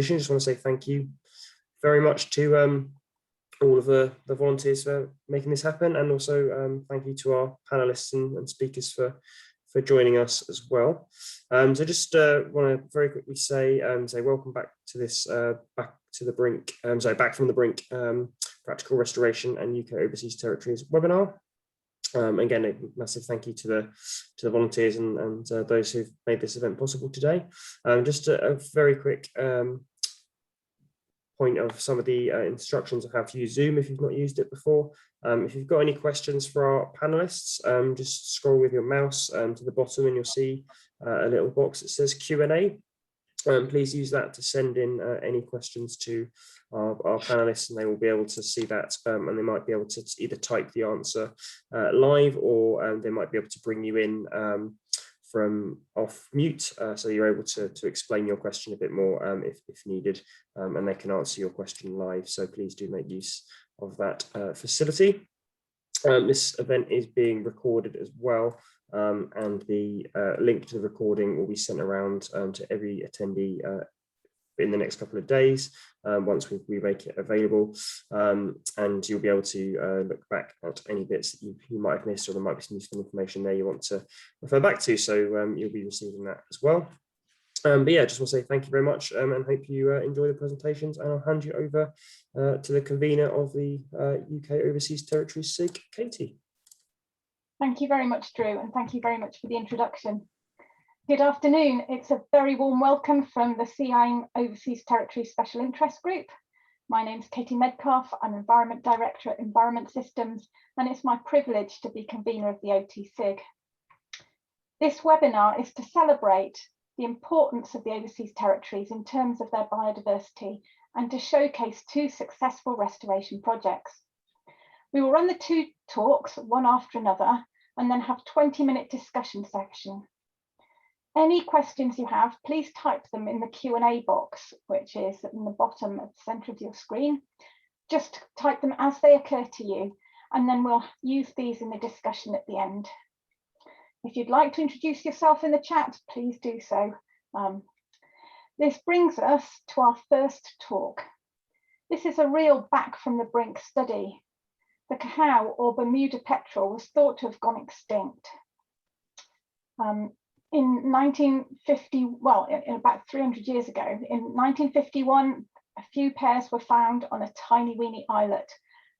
Just want to say thank you very much to all of the volunteers for making this happen, and also thank you to our panelists and speakers for joining us as well. So just want to very quickly say welcome back to this back from the Brink Practical Restoration and UK Overseas Territories webinar. Again, a massive thank you to the volunteers and those who've made this event possible today. Just a very quick point of some of the instructions of how to use Zoom if you've not used it before. If you've got any questions for our panelists, just scroll with your mouse to the bottom and you'll see a little box that says Q&A. Please use that to send in any questions to our panelists, and they will be able to see that, and they might be able to either type the answer live, or they might be able to bring you in from off mute, so you're able to explain your question a bit more if needed, and they can answer your question live. So please do make use of that facility. This event is being recorded as well, and the link to the recording will be sent around to every attendee in the next couple of days once we make it available, and you'll be able to look back at any bits that you might have missed, or there might be some useful information there you want to refer back to, so you'll be receiving that as well. But yeah, just want to say thank you very much, and hope you enjoy the presentations, and I'll hand you over to the convener of the UK Overseas Territories SIG, Katie. Thank you very much, Drew, and thank you very much for the introduction. Good afternoon. It's a very warm welcome from the CIEEM Overseas Territories Special Interest Group. My name's Katie Medcalf. I'm Environment Director at Environment Systems, and it's my privilege to be convener of the OT SIG. This webinar is to celebrate the importance of the overseas territories in terms of their biodiversity, and to showcase 2 successful restoration projects. We will run the 2 talks one after another, and then have 20-minute discussion section. Any questions you have, please type them in the Q&A box, which is in the bottom at the centre of your screen. Just type them as they occur to you, and then we'll use these in the discussion at the end. If you'd like to introduce yourself in the chat, please do so. This brings us to our first talk. This is a reel back from the Brink study. The cahao, or Bermuda Petrel, was thought to have gone extinct. In 1950, well, in about 300 years ago, in 1951, a few pairs were found on a tiny weeny islet.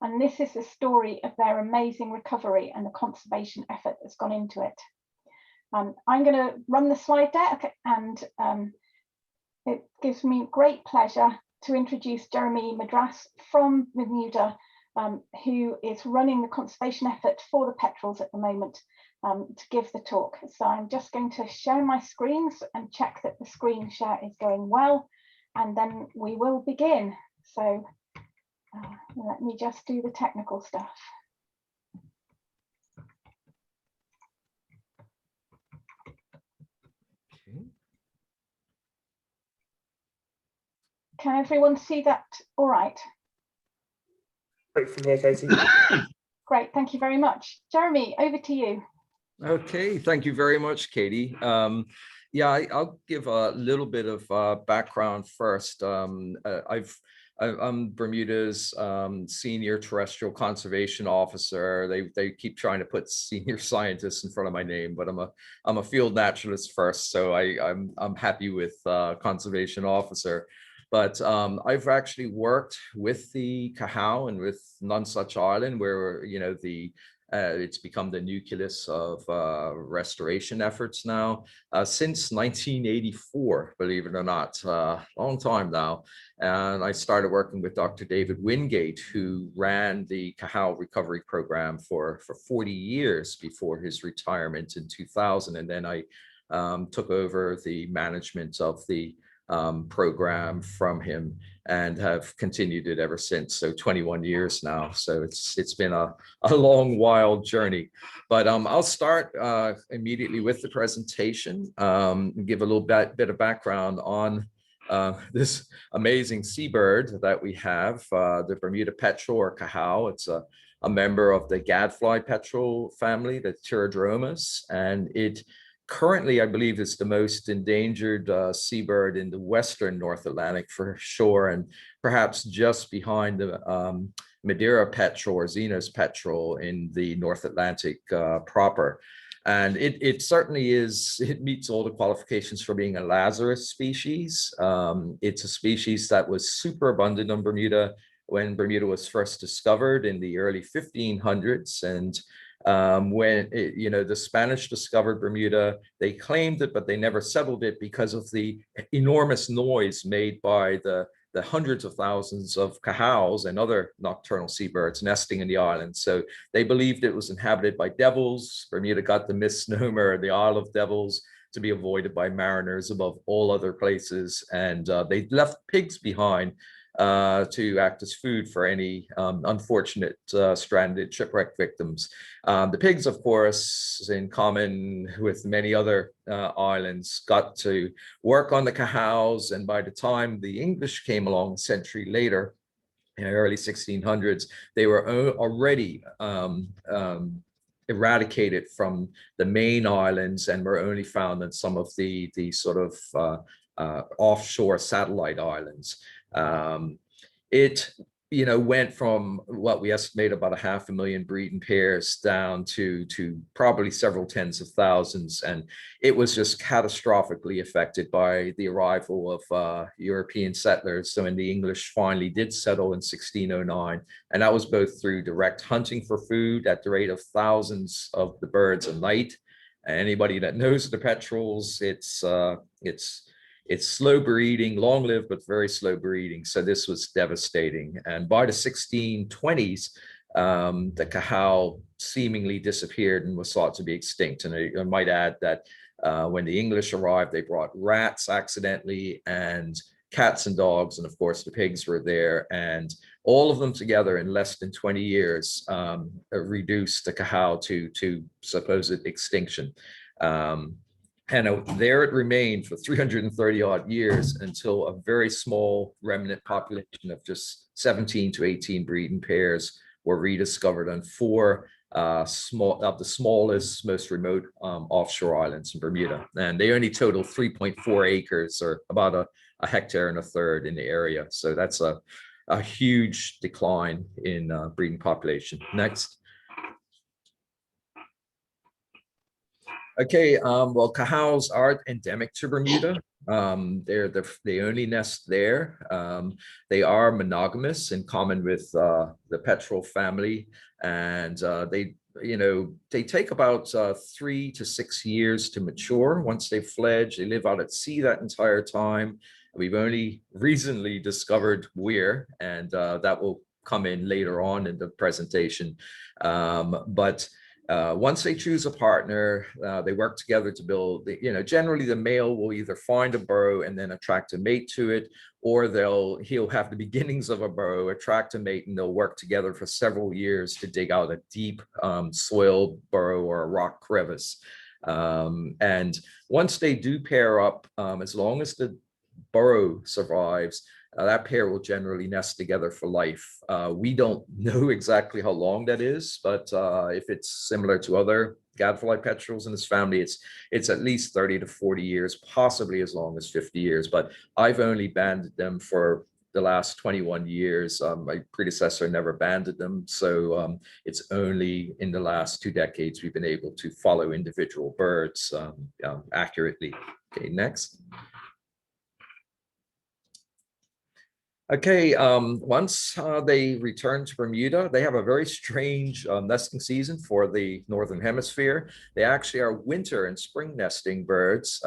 And this is the story of their amazing recovery and the conservation effort that's gone into it. I'm going to run the slide deck, and it gives me great pleasure to introduce Jeremy Madras from Bermuda, who is running the conservation effort for the petrels at the moment, to give the talk. So I'm just going to share my screens and check that the screen share is going well, and then we will begin. So let me just do the technical stuff. Can everyone see that all right? Great from here, Katie. Great, thank you very much. Jeremy, over to you. Okay, thank you very much, Katie. Yeah, I'll give a little bit of background first. I'm Bermuda's senior terrestrial conservation officer. They keep trying to put senior scientist in front of my name, but I'm a field naturalist first, so I'm happy with conservation officer. But I've actually worked with the cahao and with Nonsuch Island, where it's become the nucleus of restoration efforts now since 1984, believe it or not, long time now. And I started working with Dr. David Wingate, who ran the cahao recovery program for 40 years before his retirement in 2000. And then I took over the management of the program from him and have continued it ever since. So 21 years now. So it's been a long, wild journey. But I'll start immediately with the presentation and give a little bit of background on this amazing seabird that we have, the Bermuda Petrel, or cahao. It's a member of the gadfly petrel family, the Pterodromus, and it currently, I believe it's the most endangered seabird in the Western North Atlantic for sure, and perhaps just behind the Bermuda Petrel or Xenos petrel in the North Atlantic proper. And it certainly is, it meets all the qualifications for being a Lazarus species. It's a species that was super abundant on Bermuda when Bermuda was first discovered in the early 1500s. And when the Spanish discovered Bermuda, they claimed it, but they never settled it because of the enormous noise made by the hundreds of thousands of cahals and other nocturnal seabirds nesting in the island. So they believed it was inhabited by devils. Bermuda got the misnomer, the Isle of Devils, to be avoided by mariners above all other places. And they left pigs behind to act as food for any unfortunate stranded shipwreck victims. The pigs, of course, in common with many other islands, got to work on the cahals, and by the time the English came along a century later, in the early 1600s, they were already eradicated from the main islands and were only found in some of the sort of offshore satellite islands. It went from what we estimate about 500,000 breeding pairs down to probably several tens of thousands, and it was just catastrophically affected by the arrival of European settlers. So when the English finally did settle in 1609, and that was both through direct hunting for food at the rate of thousands of the birds a night. Anybody that knows the petrels, it's slow breeding, long-lived, but very slow breeding. So this was devastating. And by the 1620s, the cahal seemingly disappeared and was thought to be extinct. And I might add that when the English arrived, they brought rats accidentally and cats and dogs. And of course, the pigs were there. And all of them together in less than 20 years reduced the cahal to supposed extinction. And there it remained for 330 odd years until a very small remnant population of just 17 to 18 breeding pairs were rediscovered on 4 of the smallest, most remote offshore islands in Bermuda. And they only total 3.4 acres, or about a hectare and a third in the area. So that's a huge decline in breeding population. Next. Okay, well, cahals are endemic to Bermuda. They only nest there. They are monogamous in common with the petrel family, and they take about 3 to 6 years to mature. Once they fledge, they live out at sea that entire time. We've only recently discovered where, and that will come in later on in the presentation. But once they choose a partner, they work together to build, generally the male will either find a burrow and then attract a mate to it, or he'll have the beginnings of a burrow, attract a mate, and they'll work together for several years to dig out a deep soil burrow or a rock crevice. And once they do pair up, as long as the burrow survives, that pair will generally nest together for life. We don't know exactly how long that is, but if it's similar to other gadfly petrels in this family, it's at least 30 to 40 years, possibly as long as 50 years. But I've only banded them for the last 21 years. My predecessor never banded them. So it's only in the last 2 decades we've been able to follow individual birds accurately. Okay, next. Okay, once they return to Bermuda, they have a very strange nesting season for the Northern Hemisphere. They actually are winter and spring nesting birds.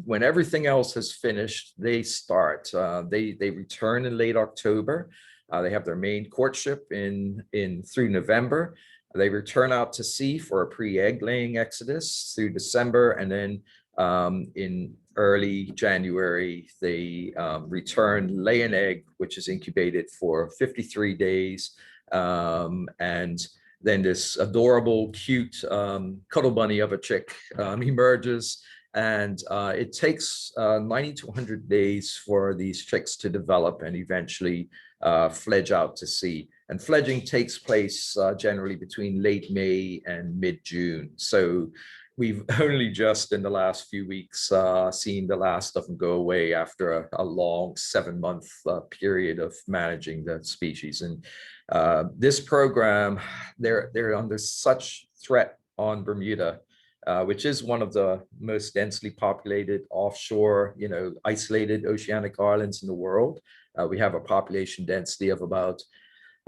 When everything else has finished, they start. They return in late October. They have their main courtship through November. They return out to sea for a pre-egg laying exodus through December, and then in early January, they return, lay an egg, which is incubated for 53 days. And then this adorable, cute cuddle bunny of a chick emerges. And it takes 90 to 100 days for these chicks to develop and eventually fledge out to sea. And fledging takes place generally between late May and mid-June. So we've only just in the last few weeks seen the last of them go away after a long 7-month period of managing the species. And this program, they're under such threat on Bermuda, which is one of the most densely populated offshore, isolated oceanic islands in the world. We have a population density of about,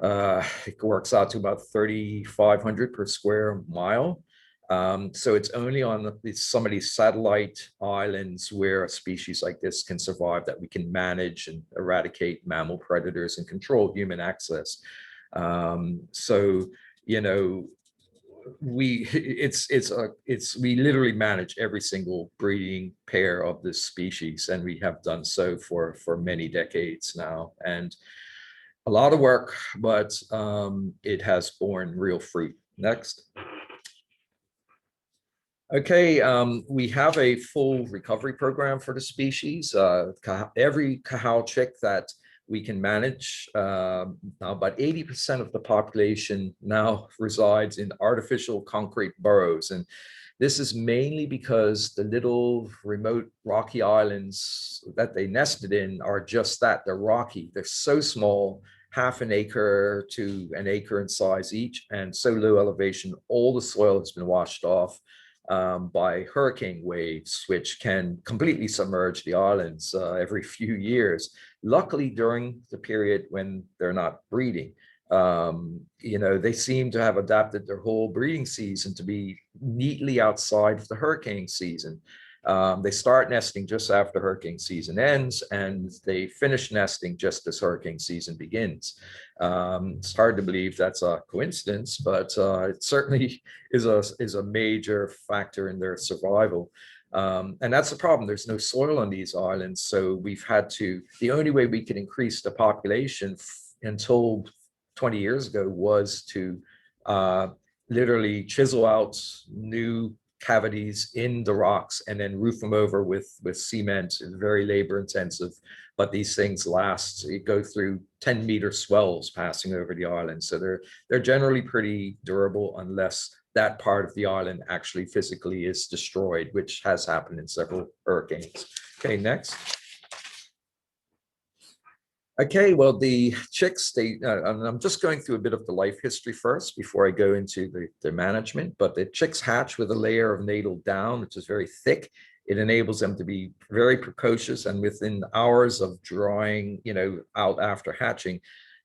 it works out to about 3,500 per square mile. So it's only on some of these satellite islands where a species like this can survive that we can manage and eradicate mammal predators and control human access. So, we literally manage every single breeding pair of this species, and we have done so for many decades now. And a lot of work, but it has borne real fruit. Next. Okay, we have a full recovery program for the species. Every Cahal chick that we can manage, now about 80% of the population now resides in artificial concrete burrows. And this is mainly because the little remote rocky islands that they nested in are just that, they're rocky. They're so small, half an acre to an acre in size each, and so low elevation, all the soil has been washed off by hurricane waves, which can completely submerge the islands every few years. Luckily, during the period when they're not breeding, they seem to have adapted their whole breeding season to be neatly outside of the hurricane season. They start nesting just after hurricane season ends, and they finish nesting just as hurricane season begins. It's hard to believe that's a coincidence, but it certainly is a major factor in their survival. And that's the problem. There's no soil on these islands, so we've had to, the only way we could increase the population until 20 years ago was to literally chisel out new cavities in the rocks and then roof them over with cement. It's very labor intensive, but these things last. You go through 10-meter swells passing over the island, so they're generally pretty durable unless that part of the island actually physically is destroyed, which has happened in several hurricanes. Okay, next. Okay, well, the chicks, I'm just going through a bit of the life history first before I go into the management, but the chicks hatch with a layer of natal down, which is very thick. It enables them to be very precocious, and within hours of drawing, out after hatching,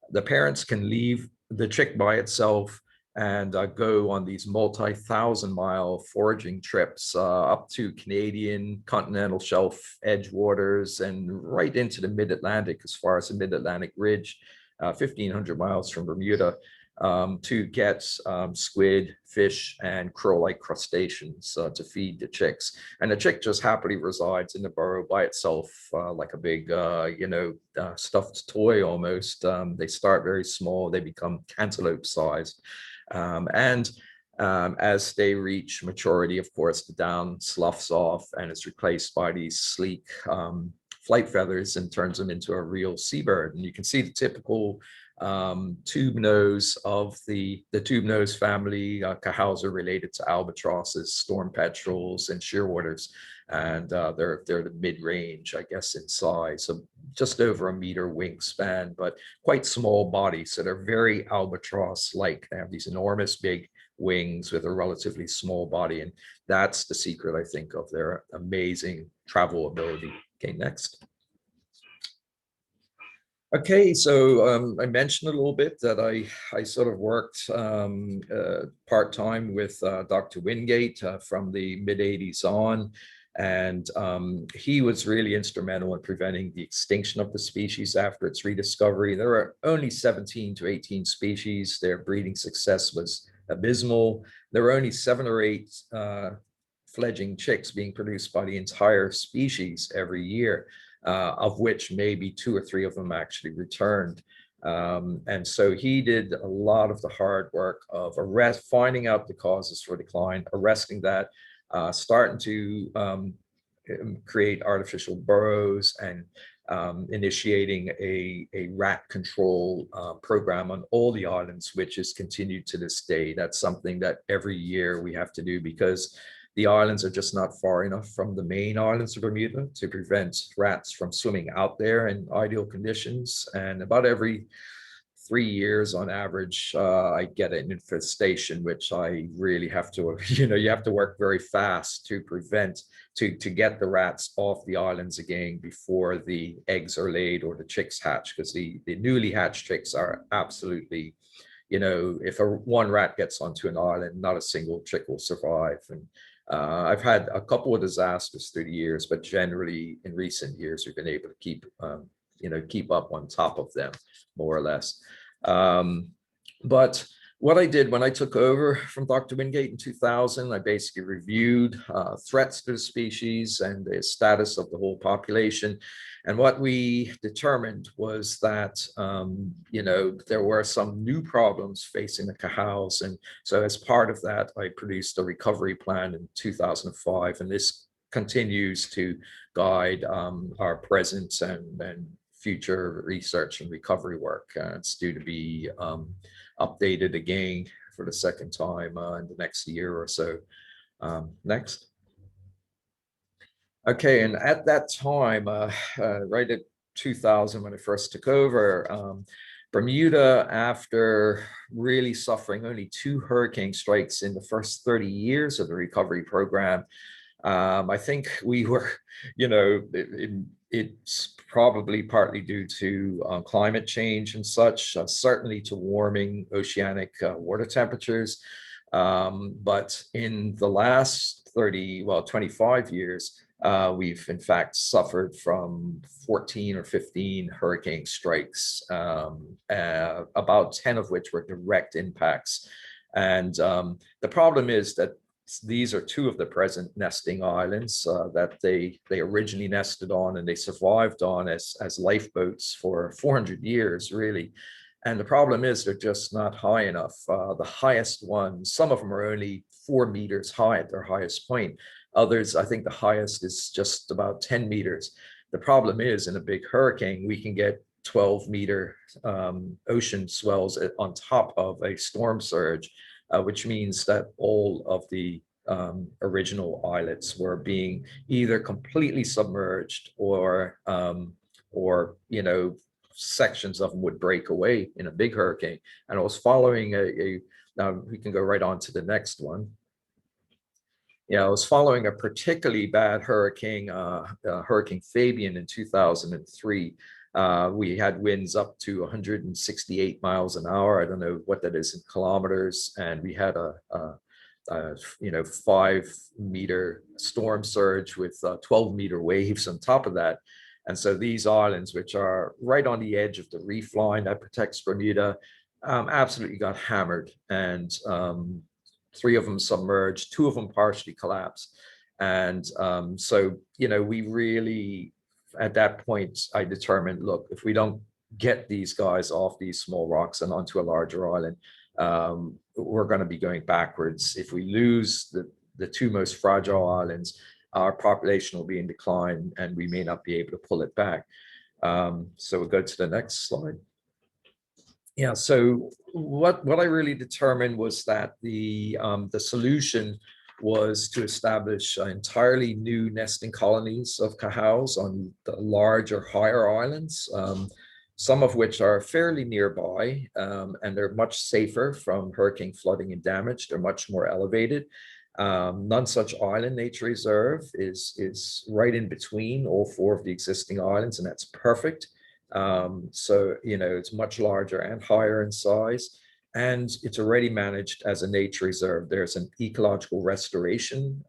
the parents can leave the chick by itself and go on these multi-thousand-mile foraging trips up to Canadian continental shelf edge waters and right into the mid-Atlantic, as far as the mid-Atlantic ridge, 1,500 miles from Bermuda, to get squid, fish, and krill-like crustaceans to feed the chicks. And the chick just happily resides in the burrow by itself, like a big, stuffed toy almost. They start very small, they become cantaloupe-sized. As they reach maturity, of course, the down sloughs off and is replaced by these sleek flight feathers and turns them into a real seabird. And you can see the typical tube nose of the tube nose family. Cahals are related to albatrosses, storm petrels, and shearwaters. And they're the mid-range, I guess, in size, so just over 1 meter wingspan, but quite small bodies. So they're very albatross-like. They have these enormous big wings with a relatively small body, and that's the secret, I think, of their amazing travel ability. Okay, next. Okay, so I mentioned a little bit that I sort of worked part-time with Dr. Wingate from the mid-'80s on. And he was really instrumental in preventing the extinction of the species after its rediscovery. There were only 17 to 18 species. Their breeding success was abysmal. There were only 7 or 8 fledgling chicks being produced by the entire species every year, of which maybe 2 or 3 of them actually returned. And so he did a lot of the hard work of finding out the causes for decline, arresting that, starting to create artificial burrows, and initiating a rat control program on all the islands, which is continued to this day. That's something that every year we have to do, because The islands are just not far enough from the main islands of Bermuda to prevent rats from swimming out there in ideal conditions. And about every 3 years on average, I get an infestation, which I really have to, you have to work very fast to prevent, to get the rats off the islands again before the eggs are laid or the chicks hatch, because the newly hatched chicks are absolutely, if one rat gets onto an island, not a single chick will survive. And I've had a couple of disasters through the years, but generally in recent years, we've been able to keep, keep up on top of them, more or less. But what I did when I took over from Dr. Wingate in 2000, I basically reviewed threats to the species and the status of the whole population. And what we determined was that, there were some new problems facing the Cahows. And so as part of that, I produced a recovery plan in 2005. And this continues to guide our present and future research and recovery work. It's due to be updated again for the second time in the next year or so. Next. Okay, and at that time, right at 2000, when I first took over, Bermuda, after really suffering only 2 hurricane strikes in the first 30 years of the recovery program, I think we were, it's probably partly due to climate change and such, certainly to warming oceanic water temperatures. But in the last 25 years, we've in fact suffered from 14 or 15 hurricane strikes, about 10 of which were direct impacts. And the problem is that these are 2 of the present nesting islands that they originally nested on, and they survived on as lifeboats for 400 years, really. And the problem is they're just not high enough. The highest ones, some of them are only 4 meters high at their highest point. Others, I think the highest is just about 10 meters. The problem is in a big hurricane, we can get 12-meter ocean swells on top of a storm surge, which means that all of the original islets were being either completely submerged or sections of them would break away in a big hurricane. And I was following now we can go right on to the next one. I was following a particularly bad hurricane, Hurricane Fabian in 2003. We had winds up to 168 miles an hour. I don't know what that is in kilometers. And we had a 5-meter storm surge with 12-meter waves on top of that. And so these islands, which are right on the edge of the reef line that protects Bermuda, absolutely got hammered. And 3 of them submerged, 2 of them partially collapsed. And so, we really, at that point, I determined, look, if we don't get these guys off these small rocks and onto a larger island, we're going to be going backwards. If we lose the 2 most fragile islands, our population will be in decline and we may not be able to pull it back. So we'll go to the next slide. So what I really determined was that the solution was to establish entirely new nesting colonies of Cahows on the larger, higher islands, some of which are fairly nearby, and they're much safer from hurricane flooding and damage. They're much more elevated. Nonesuch Island Nature Reserve is right in between all 4 of the existing islands, and that's perfect. So, it's much larger and higher in size, and it's already managed as a nature reserve. There's an ecological restoration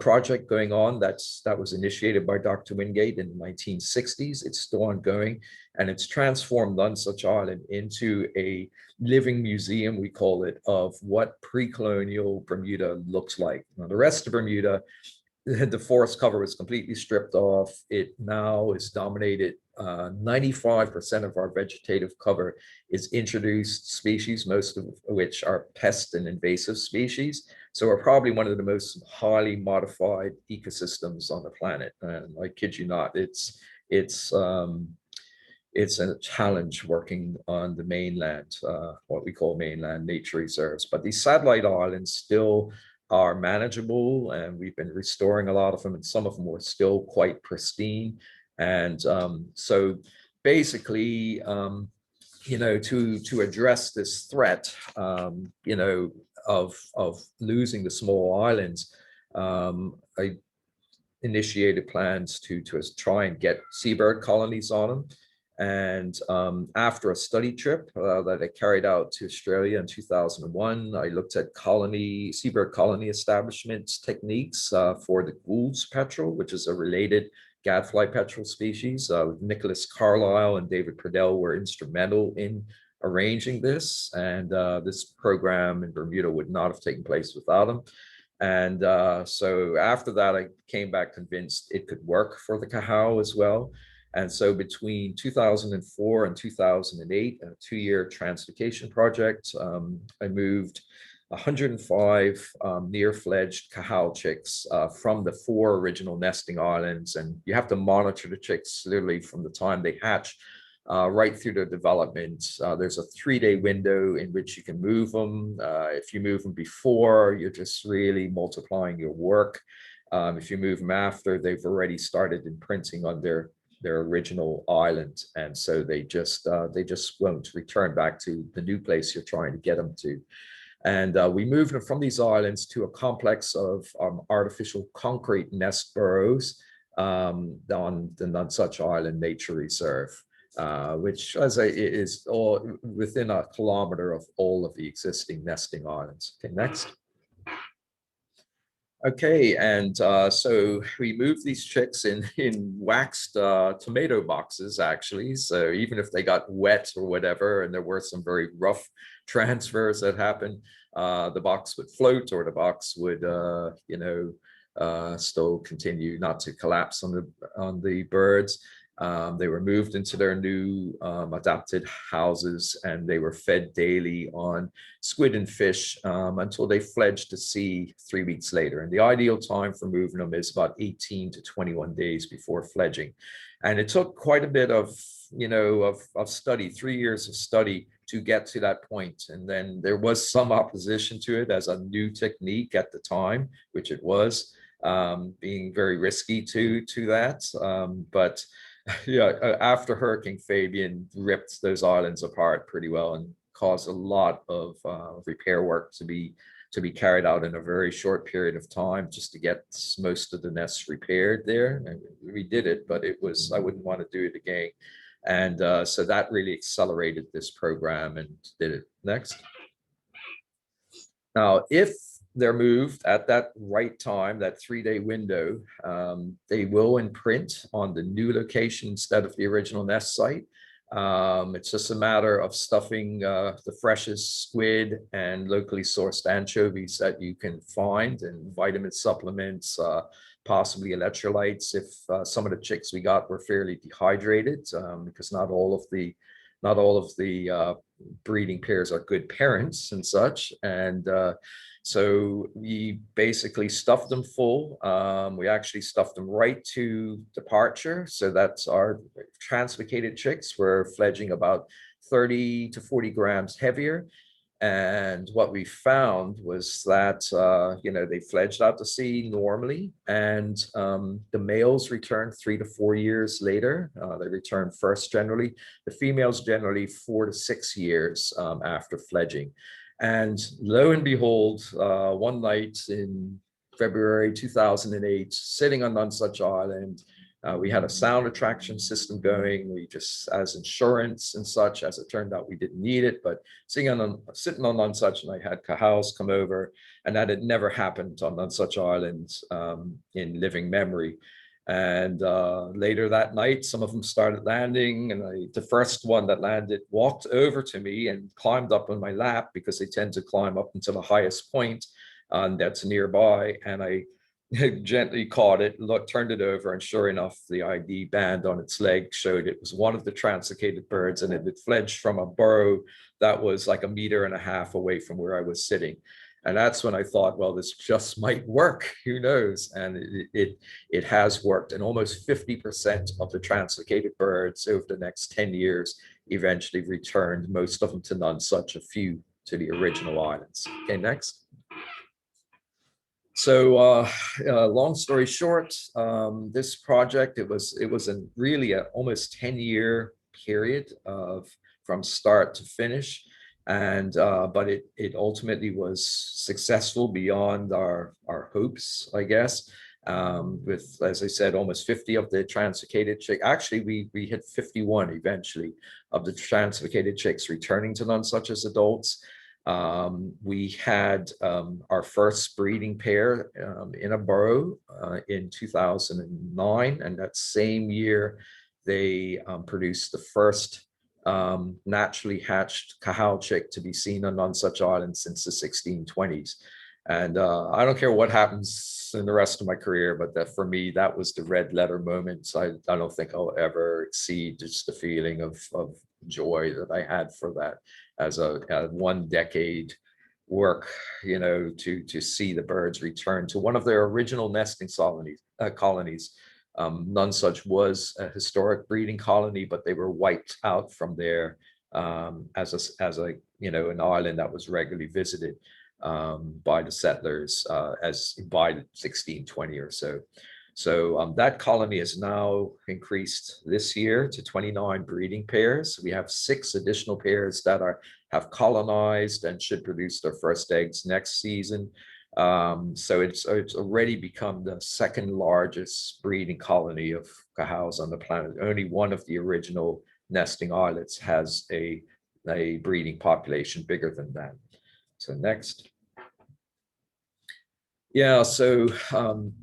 project going on that was initiated by Dr. Wingate in the 1960s. It's still ongoing, and it's transformed Nonesuch Island into a living museum, we call it, of what pre-colonial Bermuda looks like. Now, the rest of Bermuda, the forest cover was completely stripped off. It now is dominated. 95% of our vegetative cover is introduced species, most of which are pest and invasive species. So we're probably one of the most highly modified ecosystems on the planet. And I kid you not, it's a challenge working on the mainland, what we call mainland nature reserves. But these satellite islands still are manageable, and we've been restoring a lot of them, and some of them were still quite pristine. And so basically, to address this threat, of losing the small islands, I initiated plans to try and get seabird colonies on them. And after a study trip that I carried out to Australia in 2001, I looked at seabird colony establishment techniques for the Gould's petrel, which is a related gadfly petrel species. Nicholas Carlisle and David Pradell were instrumental in arranging this, and this program in Bermuda would not have taken place without them. And so after that, I came back convinced it could work for the Cahao as well. And so between 2004 and 2008, a 2-year translocation project, I moved 105 near-fledged Cahao chicks from the 4 original nesting islands. And you have to monitor the chicks literally from the time they hatch right through their development. There's a 3-day window in which you can move them. If you move them before, you're just really multiplying your work. If you move them after, they've already started imprinting on their original island, and so they just won't return back to the new place you're trying to get them to. And we moved them from these islands to a complex of artificial concrete nest burrows on the Nonsuch Island Nature Reserve, which is all within a kilometer of all of the existing nesting islands. Okay, next. Okay, and so we moved these chicks in waxed tomato boxes, actually. So even if they got wet or whatever, and there were some very rough transfers that happened, the box would float, or the box would, still continue not to collapse on the birds. They were moved into their new adapted houses, and they were fed daily on squid and fish until they fledged to sea 3 weeks later. And the ideal time for moving them is about 18 to 21 days before fledging. And it took quite a bit of study, 3 years of study to get to that point. And then there was some opposition to it as a new technique at the time, which it was, being very risky to that. But yeah, after Hurricane Fabian ripped those islands apart pretty well and caused a lot of repair work to be carried out in a very short period of time just to get most of the nests repaired there. And we did it, but I wouldn't want to do it again. And so that really accelerated this program and did it. Next. Now, if they're moved at that right time, that 3-day window, they will imprint on the new location instead of the original nest site. It's just a matter of stuffing the freshest squid and locally sourced anchovies that you can find, and vitamin supplements, possibly electrolytes if some of the chicks we got were fairly dehydrated, because not all of the breeding pairs are good parents and such. And so we basically stuffed them full. We actually stuffed them right to departure. So that's our translocated chicks were fledging about 30 to 40 grams heavier. And what we found was that, they fledged out to sea normally, and the males returned 3 to 4 years later. They returned first generally. The females generally 4 to 6 years after fledging. And lo and behold, one night in February 2008, sitting on Nonsuch Island, we had a sound attraction system going. We just, as insurance and such, as it turned out, we didn't need it, but sitting on Nonsuch, and I had Cahows come over, and that had never happened on Nonsuch Island in living memory. And later that night, some of them started landing, and the first one that landed walked over to me and climbed up on my lap, because they tend to climb up until the highest point that's nearby. And I gently caught it, turned it over, and sure enough, the ID band on its leg showed it was one of the translocated birds, and it had fledged from a burrow that was like 1.5 meters away from where I was sitting. And that's when I thought, well, this just might work. Who knows? And it has worked. And almost 50% of the translocated birds over the next 10 years eventually returned, most of them to Nonsuch, a few to the original islands. Okay, next. Long story short, this project, it was a really almost 10-year period of from start to finish. And but it ultimately was successful beyond our hopes, I guess. With, as I said, almost 50 of the translocated chicks. Actually, we hit 51 eventually of the translocated chicks returning to Nonsuch as adults. We had our first breeding pair in a burrow in 2009, and that same year they produced the first naturally hatched Cahal chick to be seen on Nonsuch Island since the 1620s. And I don't care what happens in the rest of my career, but that for me, that was the red letter moment. So I don't think I'll ever exceed just the feeling of joy that I had for that as a 1 decade work, you know, to see the birds return to one of their original nesting colonies. Nonsuch was a historic breeding colony, but they were wiped out from there as a you know, an island that was regularly visited by the settlers as by 1620 or so. So that colony has now increased this year to 29 breeding pairs. We have 6 additional pairs that have colonized and should produce their first eggs next season. So it's already become the 2nd largest breeding colony of Cahals on the planet. Only one of the original nesting islets has a breeding population bigger than that. So next. Yeah, so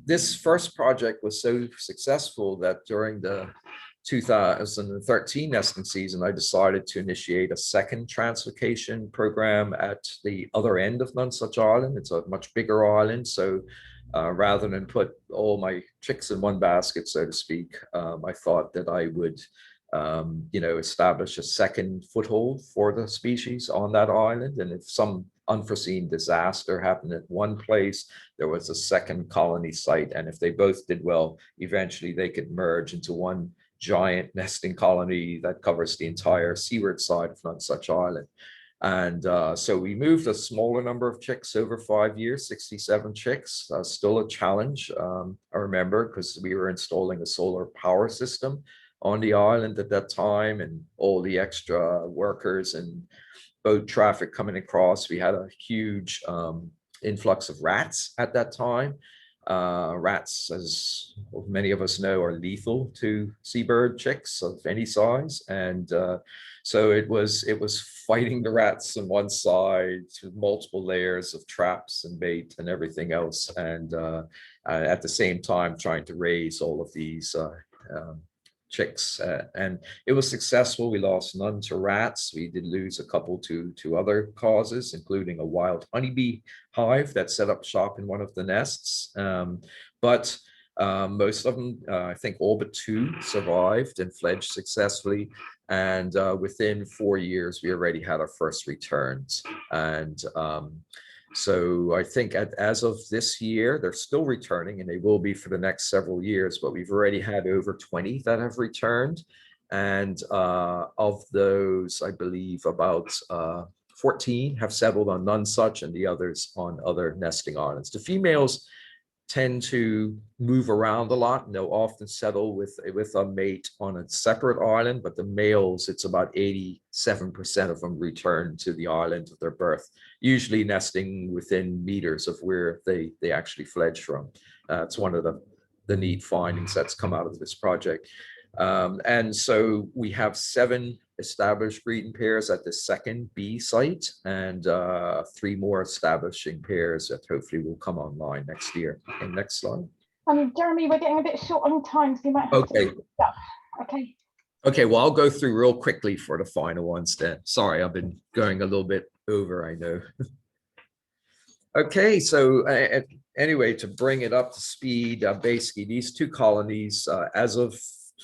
this first project was so successful that during the 2013 nesting season, I decided to initiate a 2nd translocation program at the other end of Nonsuch Island. It's a much bigger island, so rather than put all my chicks in one basket, so to speak, I thought that I would you know, establish a 2nd foothold for the species on that island. And if some unforeseen disaster happened at one place, there was a 2nd colony site. And if they both did well, eventually they could merge into one giant nesting colony that covers the entire seaward side of Nonsuch Island. And so we moved a smaller number of chicks over 5 years, 67 chicks, still a challenge. I remember because we were installing a solar power system on the island at that time, and all the extra workers and boat traffic coming across. We had a huge influx of rats at that time. Rats, as many of us know, are lethal to seabird chicks of any size. And so it was fighting the rats on one side with multiple layers of traps and bait and everything else. And at the same time, trying to raise all of these chicks, and it was successful. We lost none to rats. We did lose a couple to other causes, including a wild honeybee hive that set up shop in one of the nests. But most of them, I think all but 2 survived and fledged successfully. And within 4 years, we already had our first returns. And so I think as of this year, they're still returning, and they will be for the next several years, but we've already had over 20 that have returned. And of those, I believe about 14 have settled on Nonsuch and the others on other nesting islands. The females tend to move around a lot, and they'll often settle with a mate on a separate island, but the males, it's about 87% of them return to the island of their birth, usually nesting within meters of where they actually fledged from. It's one of the neat findings that's come out of this project. And so we have 7 established breeding pairs at the 2nd B site, and 3 more establishing pairs that hopefully will come online next year. Okay, next slide. Jeremy, we're getting a bit short on time, so you might have to stop. Okay. Okay, well, I'll go through real quickly for the final ones then. Sorry, I've been going a little bit over, I know. Okay, so anyway, to bring it up to speed, basically these 2 colonies, as of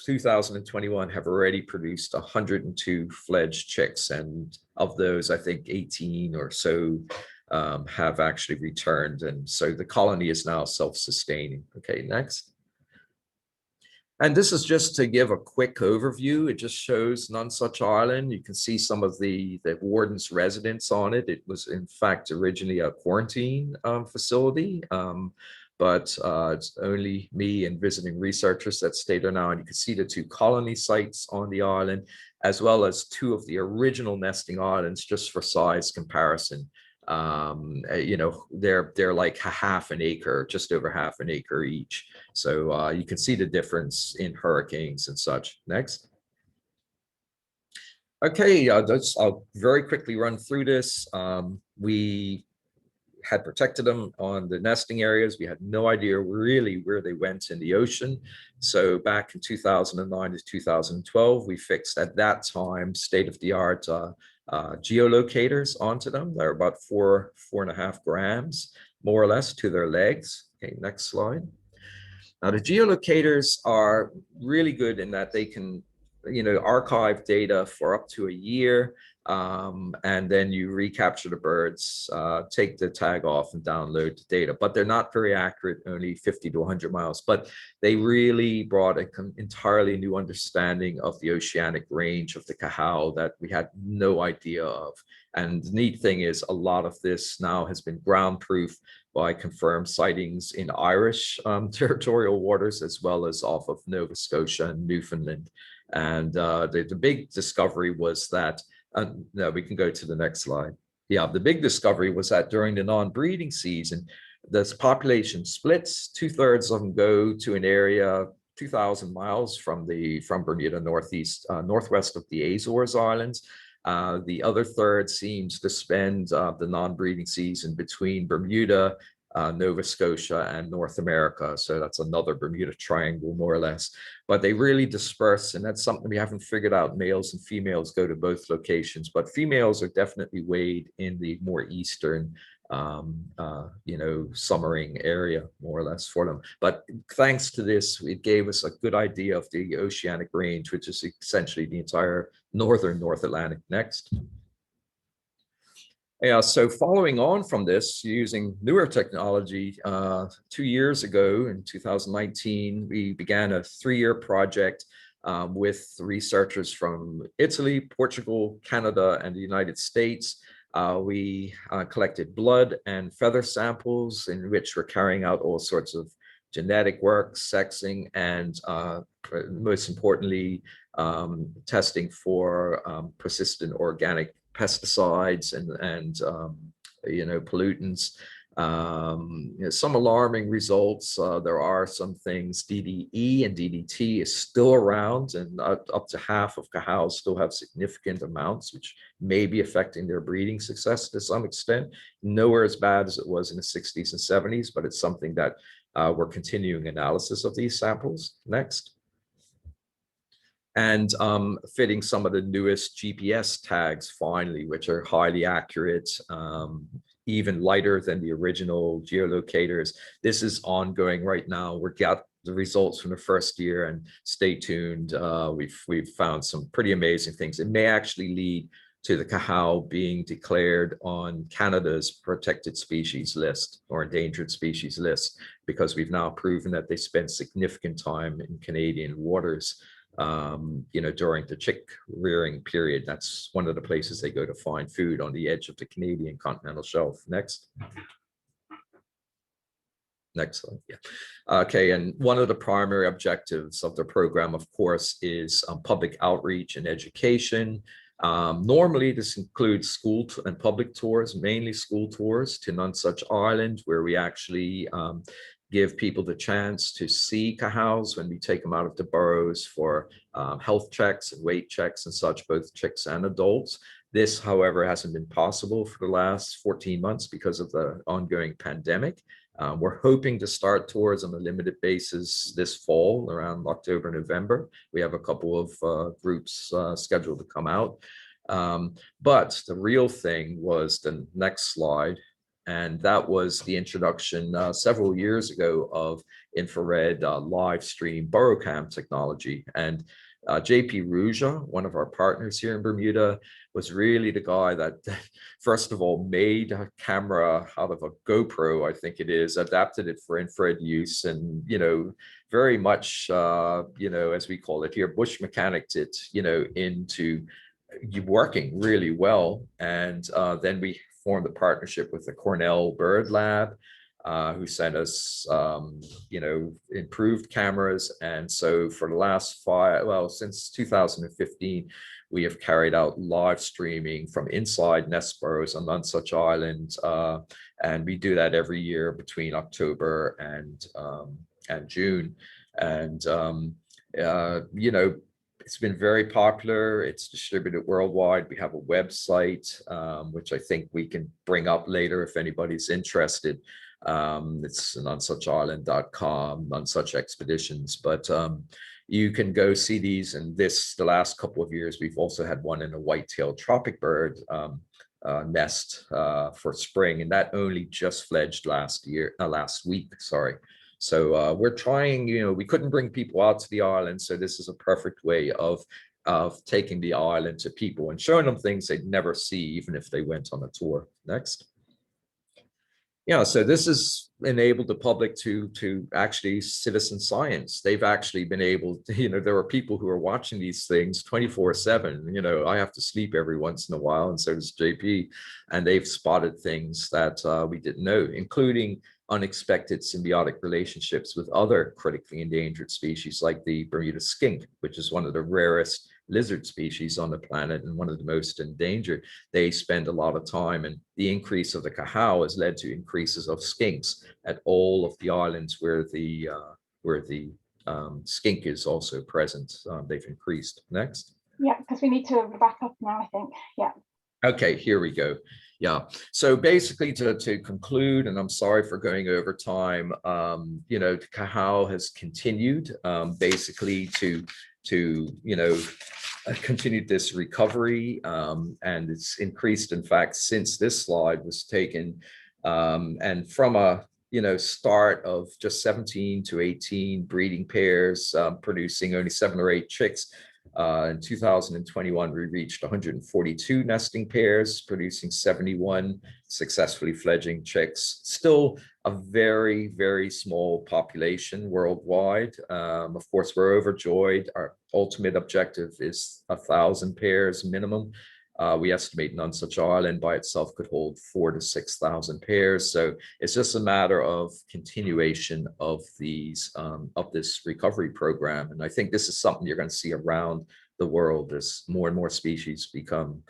2021, have already produced 102 fledged chicks, and of those, I think 18 or so have actually returned, and so the colony is now self-sustaining. Okay, next. And this is just to give a quick overview. It just shows Nonsuch Island. You can see some of the warden's residence on it. It was in fact originally a quarantine facility, but it's only me and visiting researchers that stay there now. And you can see the 2 colony sites on the island, as well as 2 of the original nesting islands, just for size comparison. You know, they're like half an acre, just over half an acre each. So you can see the difference in hurricanes and such. Next. Okay, I'll very quickly run through this. We had protected them on the nesting areas. We had no idea really where they went in the ocean. So back in 2009 to 2012, we fixed at that time state-of-the-art geolocators onto them. They're about 4.5 grams, more or less, to their legs. Okay, next slide. Now the geolocators are really good in that they can, you know, archive data for up to a year, and then you recapture the birds, take the tag off and download the data. But they're not very accurate, only 50 to 100 miles. But they really brought an entirely new understanding of the oceanic range of the Cahal that we had no idea of. And the neat thing is a lot of this now has been ground proof by confirmed sightings in Irish territorial waters, as well as off of Nova Scotia and Newfoundland. And the big discovery was that, no, we can go to the next slide. Yeah, the big discovery was that during the non-breeding season, this population splits. 2/3 of them go to an area 2,000 miles from Bermuda northwest of the Azores Islands. The other third seems to spend the non-breeding season between Bermuda, Nova Scotia, and North America. So that's another Bermuda Triangle, more or less. But they really disperse, and that's something we haven't figured out. Males and females go to both locations, but females are definitely weighed in the more eastern, you know, summering area, more or less, for them. But thanks to this, it gave us a good idea of the oceanic range, which is essentially the entire northern North Atlantic. Next. Yeah, so following on from this, using newer technology, 2 years ago in 2019, we began a 3-year project with researchers from Italy, Portugal, Canada, and the United States. We collected blood and feather samples in which we're carrying out all sorts of genetic work, sexing, and most importantly, testing for persistent organic pesticides and you know, pollutants. You know, some alarming results. There are some things. DDE and DDT is still around, and up to half of Cahals still have significant amounts, which may be affecting their breeding success to some extent. Nowhere as bad as it was in the 60s and 70s, but it's something that we're continuing analysis of these samples. Next. And fitting some of the newest GPS tags finally, which are highly accurate, even lighter than the original geolocators. This is ongoing right now. We've got the results from the first year, and stay tuned. We've found some pretty amazing things. It may actually lead to the Cahal being declared on Canada's protected species list or endangered species list, because we've now proven that they spend significant time in Canadian waters. You know, during the chick rearing period. That's one of the places they go to find food, on the edge of the Canadian continental shelf. Next. Next slide. Yeah. Okay, and one of the primary objectives of the program, of course, is public outreach and education. Normally, this includes school and public tours, mainly school tours to Nonsuch Island, where we actually give people the chance to see Cahals when we take them out of the burrows for health checks and weight checks and such, both chicks and adults. This, however, hasn't been possible for the last 14 months because of the ongoing pandemic. We're hoping to start tours on a limited basis this fall, around October, November. We have a couple of groups scheduled to come out. But the real thing was the next slide. And that was the introduction several years ago of infrared live stream burrow cam technology. And JP Ruja, one of our partners here in Bermuda, was really the guy that first of all made a camera out of a GoPro, I think it is, adapted it for infrared use, and very much as we call it here, bush mechanicked it into working really well. And then we formed a partnership with the Cornell Bird Lab, who sent us, improved cameras. And so for the last since 2015, we have carried out live streaming from inside nest burrows on Nonsuch Island. And we do that every year between October and June. And, it's been very popular. It's distributed worldwide. We have a website, which I think we can bring up later if anybody's interested. It's nonsuchisland.com, Nonsuch Expeditions, but you can go see these. And the last couple of years, we've also had one in a white-tailed tropic bird nest for spring, and that only just fledged last week, sorry. So we're trying, we couldn't bring people out to the island, so this is a perfect way of taking the island to people and showing them things they'd never see, even if they went on a tour. Next. Yeah, so this has enabled the public to actually citizen science. They've actually been able to, there are people who are watching these things 24/7. I have to sleep every once in a while, and so does JP, and they've spotted things that we didn't know, including unexpected symbiotic relationships with other critically endangered species like the Bermuda skink, which is one of the rarest lizard species on the planet and one of the most endangered. They spend a lot of time, and the increase of the cahao has led to increases of skinks at all of the islands where the skink is also present. They've increased. Next. Yeah, because we need to wrap up now, I think. Yeah. Okay, here we go. Yeah, so basically to conclude, and I'm sorry for going over time, the cahao has continued basically to continued this recovery, and it's increased, in fact, since this slide was taken, and from a start of just 17 to 18 breeding pairs, producing only 7 or 8 chicks. In 2021, we reached 142 nesting pairs, producing 71 successfully fledgling chicks. Still a very, very small population worldwide. Of course, we're overjoyed. Our ultimate objective is 1,000 pairs minimum. We estimate Nonsuch Island by itself could hold 4,000 to 6,000 pairs. So it's just a matter of continuation of these of this recovery program. And I think this is something you're going to see around the world as more and more species become,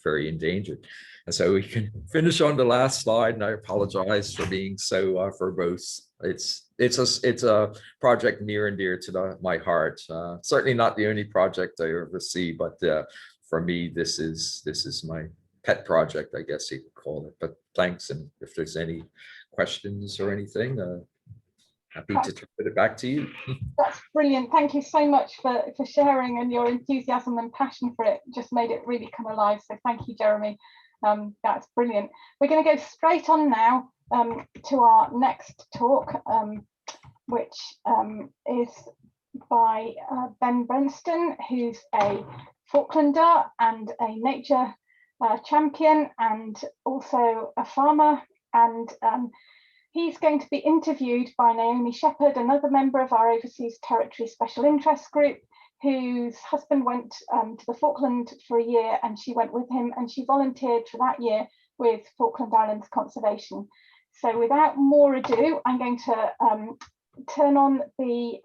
very endangered. And so we can finish on the last slide. And I apologize for being so verbose. It's a project near and dear to my heart. Certainly not the only project I oversee, but for me, this is my pet project, I guess you could call it. But thanks, and if there's any questions or anything, happy to turn it back to you. That's brilliant. Thank you so much for sharing, and your enthusiasm and passion for it just made it really come alive. So thank you, Jeremy. That's brilliant. We're going to go straight on now to our next talk, which is by Ben Brenston, who's a Falklander and a nature champion, and also a farmer. And he's going to be interviewed by Naomi Shepherd, another member of our Overseas Territory Special Interest Group, whose husband went to the Falkland for a year, and she went with him, and she volunteered for that year with Falkland Islands Conservation. So without more ado, I'm going to turn on the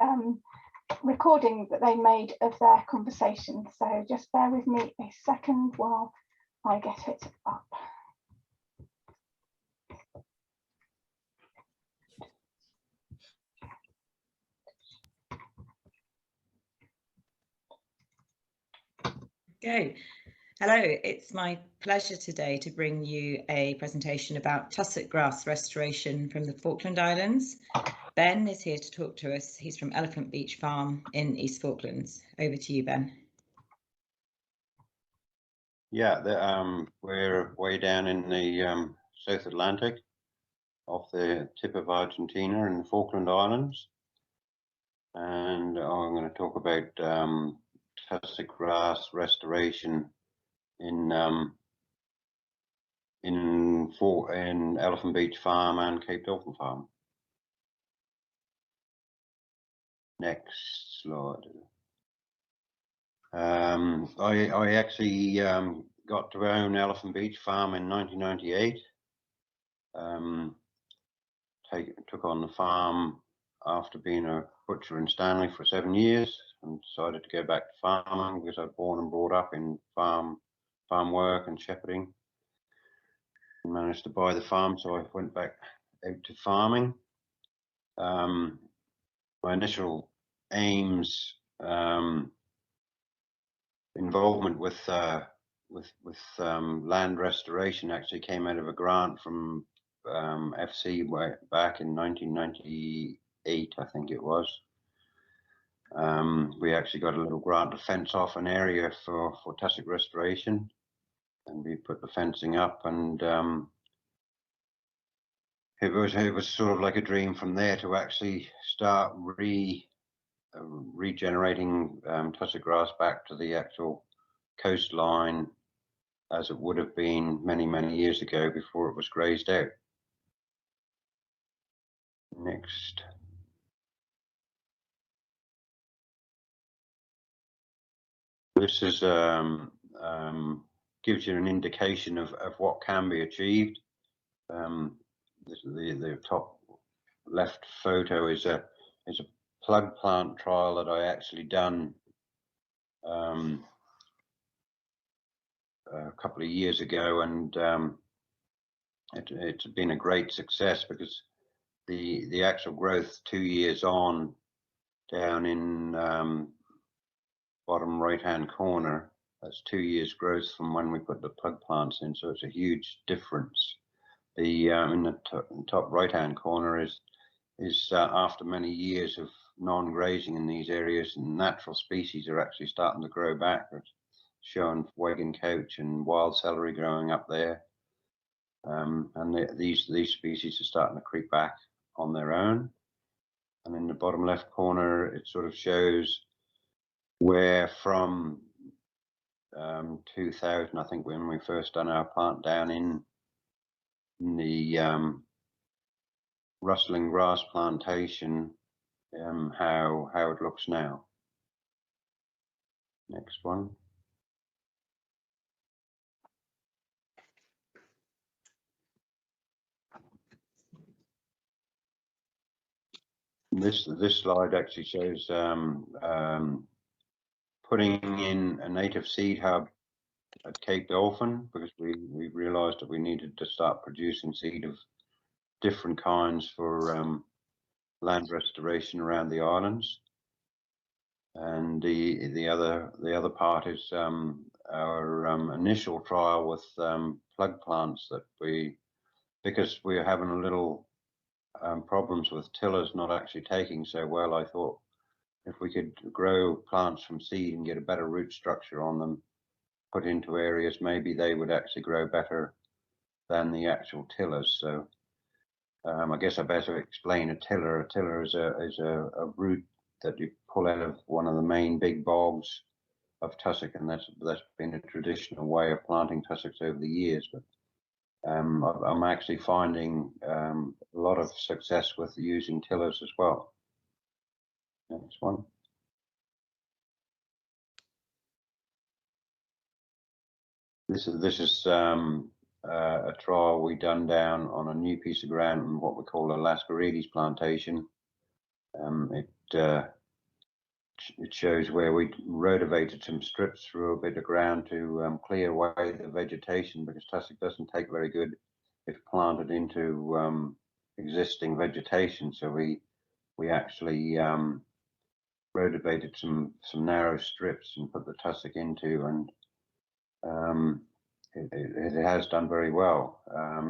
recording that they made of their conversation. So just bear with me a second while I get it up. Okay. Hello, it's my pleasure today to bring you a presentation about tussock grass restoration from the Falkland Islands. Ben is here to talk to us. He's from Elephant Beach Farm in East Falklands. Over to you, Ben. Yeah, we're way down in the South Atlantic, off the tip of Argentina and the Falkland Islands. And I'm going to talk about tussock grass restoration in Elephant Beach Farm and Cape Dolphin Farm. Next slide. I actually got to own Elephant Beach Farm in 1998. Took on the farm after being a butcher in Stanley for 7 years, and decided to go back to farming because I was born and brought up in farm work and shepherding. And managed to buy the farm, so I went back out to farming. My initial aims, involvement with land restoration actually came out of a grant from FC back in 1998, I think it was. We actually got a little grant to fence off an area for tussock restoration, and we put the fencing up, and it was sort of like a dream from there to actually start regenerating tussock grass back to the actual coastline as it would have been many years ago before it was grazed out. Next. This is gives you an indication of what can be achieved. The top left photo is a plug plant trial that I actually done a couple of years ago, and it's been a great success because the actual growth 2 years on, down in bottom right hand corner, that's 2 years growth from when we put the plug plants in, so it's a huge difference. The in the top right hand corner is after many years of non-grazing in these areas, and natural species are actually starting to grow back. It's showing wagon couch and wild celery growing up there, and these species are starting to creep back on their own. And in the bottom left corner, it sort of shows where from 2000, I think, when we first done our plant down in the rustling grass plantation, how it looks now. Next one. This slide actually shows putting in a native seed hub at Cape Dolphin, because we realized that we needed to start producing seed of different kinds for land restoration around the islands. And the other part is our initial trial with plug plants that because we were having a little problems with tillers not actually taking so well, I thought if we could grow plants from seed and get a better root structure on them, put into areas, maybe they would actually grow better than the actual tillers. So I guess I better explain a tiller. A tiller is a root that you pull out of one of the main big bogs of tussock, and that's been a traditional way of planting tussocks over the years. But I'm actually finding a lot of success with using tillers as well. Next one. This is a trial we done down on a new piece of ground in what we call a Lascaridis Plantation. It shows where we rotavated some strips through a bit of ground to clear away the vegetation, because tussock doesn't take very good if planted into existing vegetation. So we actually rotavated some narrow strips and put the tussock into, and it has done very well.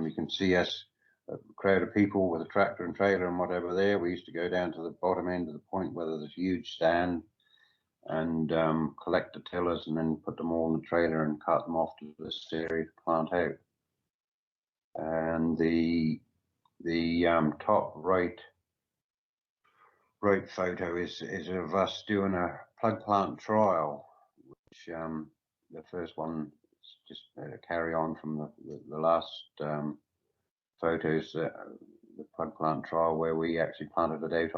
You can see us, a crowd of people with a tractor and trailer and whatever there. We used to go down to the bottom end of the point where there's a huge stand and collect the tillers and then put them all in the trailer and cart them off to this area to plant out. And the top right photo is of us doing a plug plant trial which the first one is just a carry on from the last photos, the plug plant trial, where we actually planted it out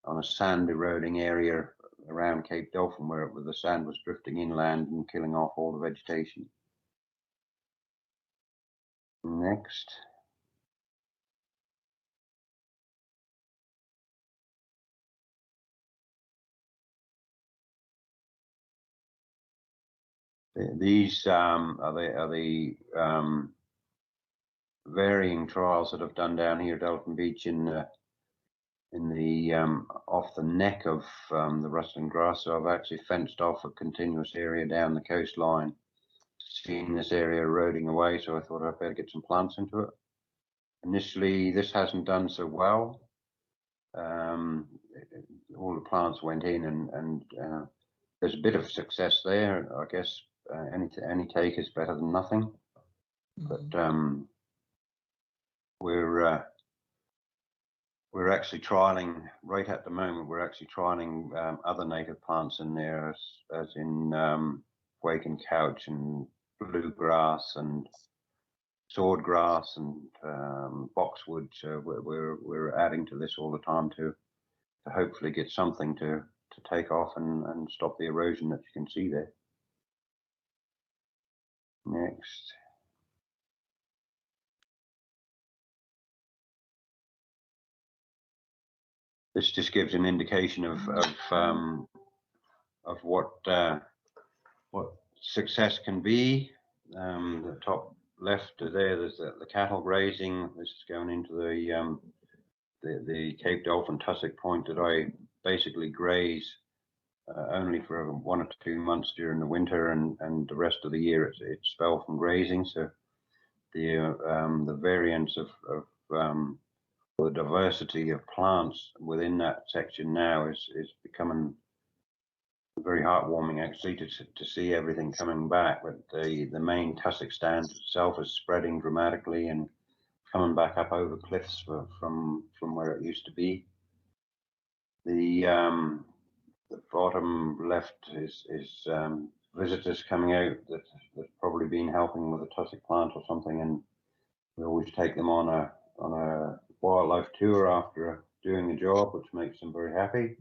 on a sand eroding area around Cape Dolphin, where the sand was drifting inland and killing off all the vegetation. Next. These are the varying trials that I've done down here at Dolphin Beach in the off the neck of the rustling grass. So I've actually fenced off a continuous area down the coastline, seeing this area eroding away. So I thought I'd better get some plants into it. Initially, this hasn't done so well. All the plants went in, and there's a bit of success there. I guess any take is better than nothing. But we're actually trialing right at the moment. We're actually trialing other native plants in there, as in wake and couch and bluegrass and swordgrass and boxwood. So we're adding to this all the time to hopefully get something to take off and stop the erosion that you can see there. Next. This just gives an indication of what success can be. The top left there's the cattle grazing. This is going into the Cape Dolphin Tussac point that I basically graze only for 1 or 2 months during the winter, and the rest of the year it's expelled from grazing. So the variance of the diversity of plants within that section now is becoming very heartwarming, actually, to see everything coming back. But the main tussock stand itself is spreading dramatically and coming back up over cliffs from where it used to be. The bottom left is visitors coming out that's probably been helping with a tussock plant or something, and we always take them on a wildlife tour after doing the job, which makes them very happy.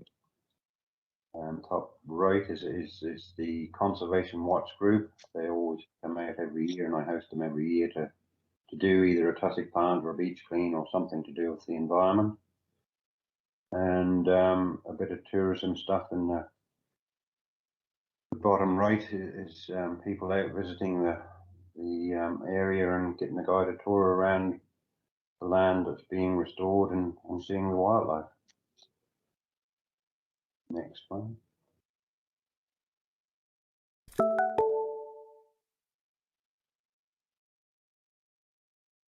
Top right is the Conservation Watch group. They always come out every year, and I host them every year to do either a tussock plant or a beach clean or something to do with the environment. And a bit of tourism stuff in the bottom right is people out visiting the area and getting a guided tour around the land that's being restored and seeing the wildlife. Next one.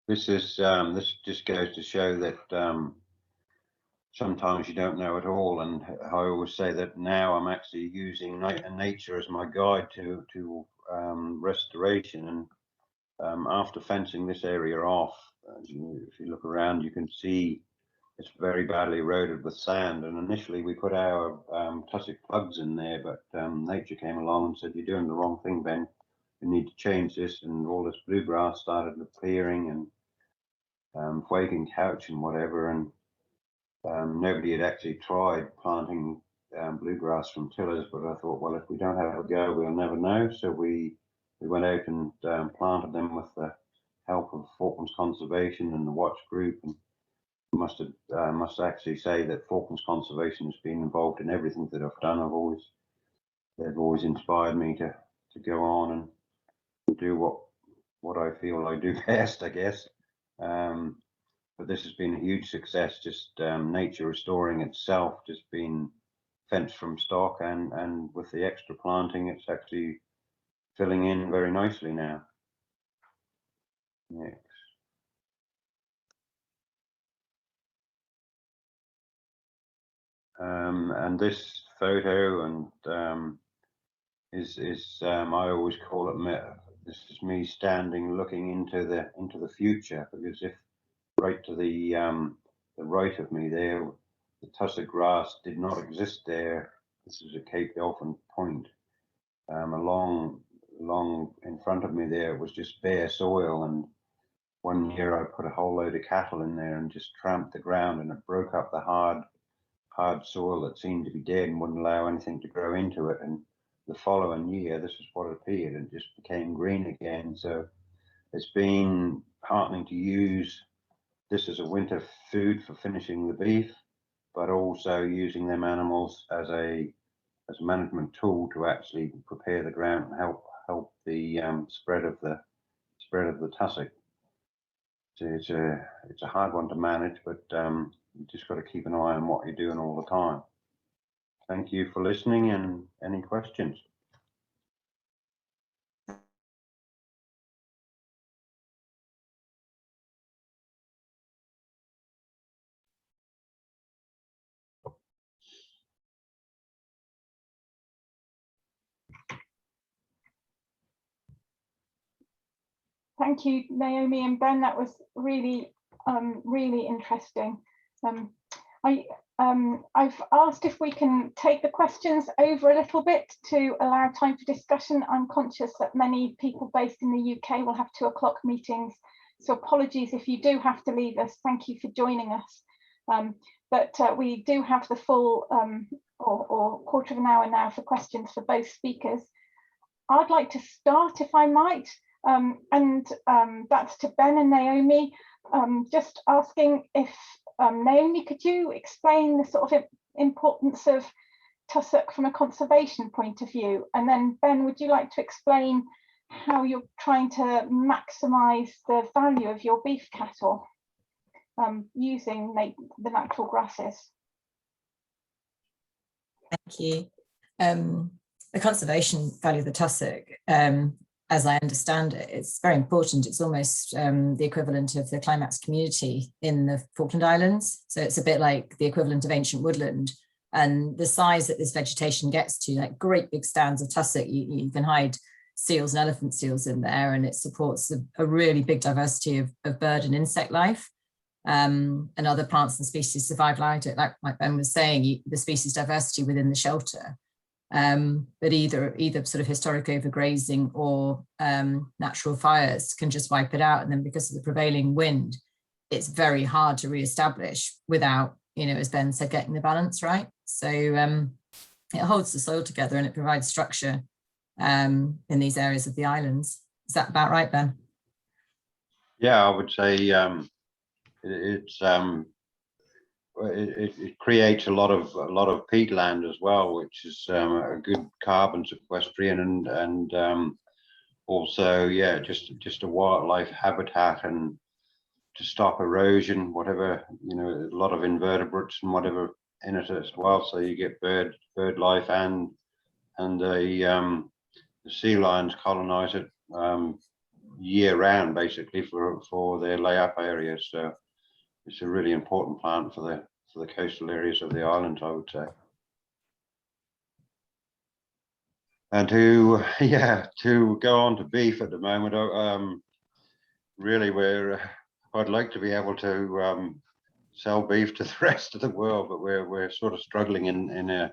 This just goes to show that sometimes you don't know at all, and I always say that now I'm actually using nature as my guide to restoration. And after fencing this area off, if you look around, you can see it's very badly eroded with sand. And initially we put our tussock plugs in there, but nature came along and said, "You're doing the wrong thing, Ben. You need to change this." And all this bluegrass started appearing, and wake and couch and whatever. And nobody had actually tried planting bluegrass from tillers, but I thought, well, if we don't have a go, we'll never know. So we went out and planted them with the help of Falklands Conservation and the Watch Group. And must actually say that Falklands Conservation has been involved in everything that I've done. They've always inspired me to go on and do what I feel I do best, I guess. But this has been a huge success, just nature restoring itself, just being fenced from stock, and with the extra planting, it's actually filling in very nicely now. Next. And this photo is I always call it this is me standing looking into the future, because if right to the right of me there, the tussock grass did not exist there. This is a Cape Dolphin point, along in front of me there, it was just bare soil. And one year I put a whole load of cattle in there and just tramped the ground, and it broke up the hard soil that seemed to be dead and wouldn't allow anything to grow into it. And the following year, this is what it appeared, and just became green again. So it's been heartening to use this as a winter food for finishing the beef, but also using them animals as a management tool to actually prepare the ground and help the spread of the tussock. So it's a hard one to manage, but you just got to keep an eye on what you're doing all the time. Thank you for listening, and any questions? Thank you, Naomi and Ben. That was really, really interesting. I've asked if we can take the questions over a little bit to allow time for discussion. I'm conscious that many people based in the UK will have 2 o'clock meetings, so apologies if you do have to leave us. Thank you for joining us. But we do have the full or quarter of an hour now for questions for both speakers. I'd like to start, if I might, and that's to Ben and Naomi, just asking if Naomi, could you explain the sort of importance of tussock from a conservation point of view? And then Ben, would you like to explain how you're trying to maximise the value of your beef cattle using the natural grasses? Thank you. The conservation value of the tussock, as I understand it, it's very important. It's almost the equivalent of the climax community in the Falkland Islands. So it's a bit like the equivalent of ancient woodland. And the size that this vegetation gets to, like great big stands of tussock, you can hide seals and elephant seals in there, and it supports a really big diversity of bird and insect life. And other plants and species survive like it, like Ben was saying, the species diversity within the shelter. But either sort of historic overgrazing or natural fires can just wipe it out. And then because of the prevailing wind, it's very hard to reestablish without, as Ben said, getting the balance right. So it holds the soil together and it provides structure in these areas of the islands. Is that about right, Ben? Yeah, I would say it creates a lot of peatland as well, which is a good carbon sequestrian, and also, yeah, just a wildlife habitat, and to stop erosion, whatever, a lot of invertebrates and whatever in it as well. So you get bird life, and the sea lions colonize it year round, basically, for their lay-up areas. So it's a really important plant for the coastal areas of the island, I would say. And to go on to beef at the moment, really, I'd like to be able to sell beef to the rest of the world, but we're sort of struggling in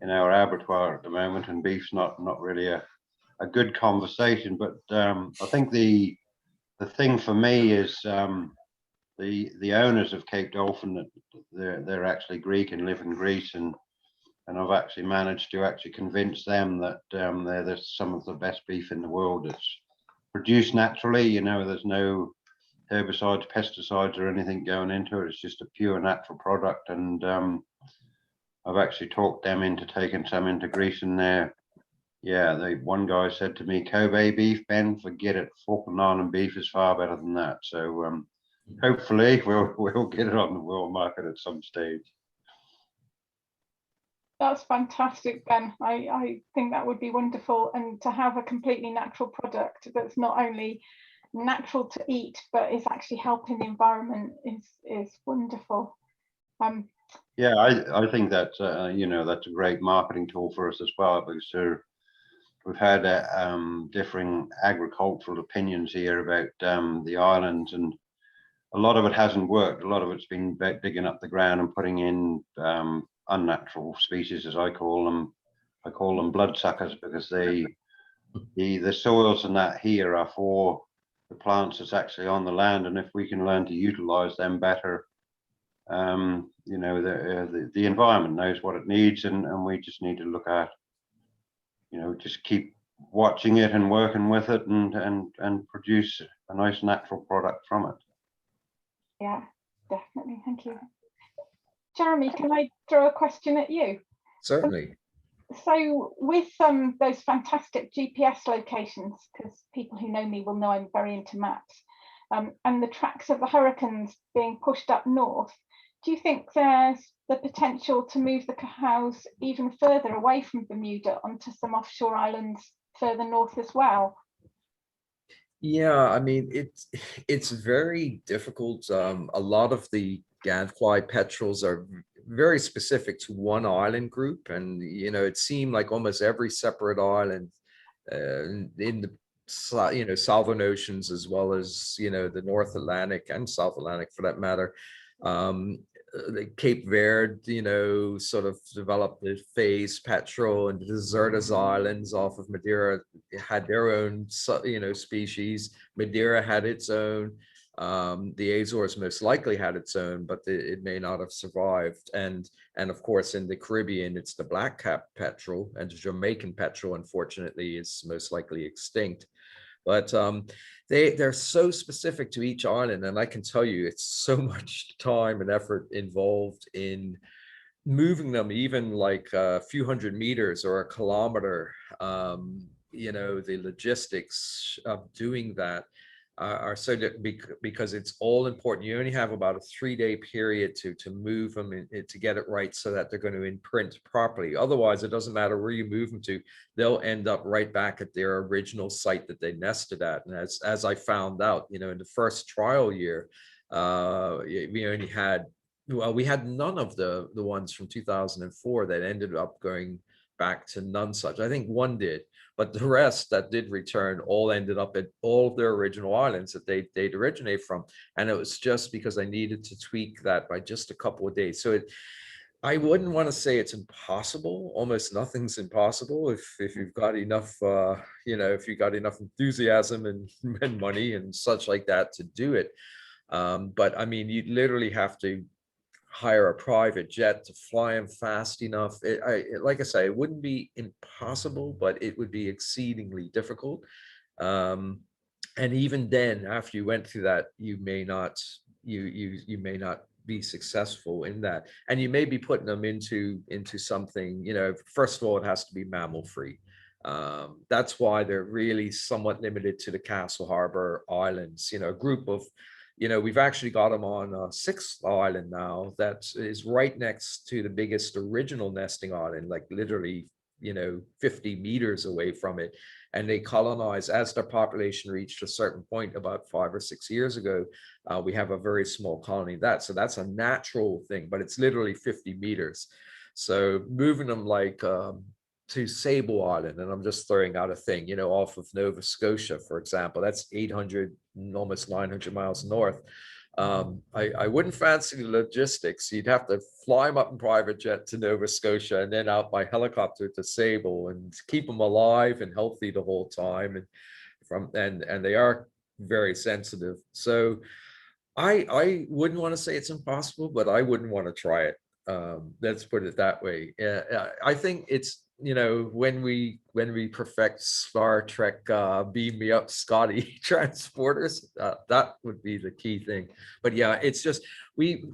our abattoir at the moment, and beef's not really a good conversation. But I think the thing for me is the owners of Cape Dolphin, they're actually Greek and live in Greece, and I've actually managed to convince them that they're some of the best beef in the world. It's produced naturally, there's no herbicides, pesticides, or anything going into it. It's just a pure natural product, and I've actually talked them into taking some into Greece, and one guy said to me, Kobe beef, Ben, forget it. Falkland Island beef is far better than that. So hopefully we'll get it on the world market at some stage. That's fantastic, Ben. I think that would be wonderful, and to have a completely natural product that's not only natural to eat but is actually helping the environment is wonderful. Yeah, I think that that's a great marketing tool for us as well, because we've had differing agricultural opinions here about the islands, and a lot of it hasn't worked. A lot of it's been digging up the ground and putting in unnatural species, as I call them, I call them bloodsuckers, because the soils and that here are for the plants that's actually on the land, and if we can learn to utilize them better, you know, the environment knows what it needs, and we just need to look at, you know, just keep watching it and working with it, and produce a nice natural product from it. Yeah, definitely. Thank you. Jeremy, can I throw a question at you? Certainly. So with those fantastic GPS locations, because people who know me will know I'm very into maps, and the tracks of the hurricanes being pushed up north, do you think there's the potential to move the cows even further away from Bermuda onto some offshore islands further north as well? Yeah, I mean, it's very difficult. A lot of the gadfly petrels are very specific to one island group, and you know, it seemed like almost every separate island in the Southern Oceans, as well as the North Atlantic and South Atlantic for that matter. The Cape Verde, sort of developed the phase petrel, and the Desertas Islands off of Madeira had their own, species. Madeira had its own. The Azores most likely had its own, but it may not have survived. And of course, in the Caribbean, it's the black cap petrel, and the Jamaican petrel, unfortunately, is most likely extinct. But they're so specific to each island, and I can tell you, it's so much time and effort involved in moving them, even like a few hundred meters or a kilometer. The logistics of doing that are so because it's all important. You only have about a 3-day period to move them to get it right, so that they're going to imprint properly. Otherwise, it doesn't matter where you move them to, they'll end up right back at their original site that they nested at. And as I found out, in the first trial year, we only had, we had none of the ones from 2004 that ended up going back to none such. I think one did, but the rest that did return all ended up at all of their original islands that they'd originate from. And it was just because I needed to tweak that by just a couple of days. So I wouldn't want to say it's impossible. Almost nothing's impossible if you've got enough, if you've got enough enthusiasm and money and such like that to do it. But I mean, you literally have to hire a private jet to fly them fast enough. Like I say, it wouldn't be impossible, but it would be exceedingly difficult. And even then, after you went through that, you may not be successful in that, and you may be putting them into something. First of all, it has to be mammal free. That's why they're really somewhat limited to the Castle Harbor Islands. A group of we've actually got them on a 6th island now that is right next to the biggest original nesting island, like literally, 50 meters away from it. And they colonized as their population reached a certain point about 5 or 6 years ago. We have a very small colony so that's a natural thing, but it's literally 50 meters. So moving them like to Sable Island, and I'm just throwing out a thing, off of Nova Scotia, for example, that's 800, almost 900 miles north. I wouldn't fancy the logistics. You'd have to fly them up in private jet to Nova Scotia and then out by helicopter to Sable and keep them alive and healthy the whole time. And they are very sensitive. So I wouldn't want to say it's impossible, but I wouldn't want to try it. Let's put it that way. I think it's, when we perfect Star Trek beam me up Scotty transporters, that would be the key thing. But yeah, it's just we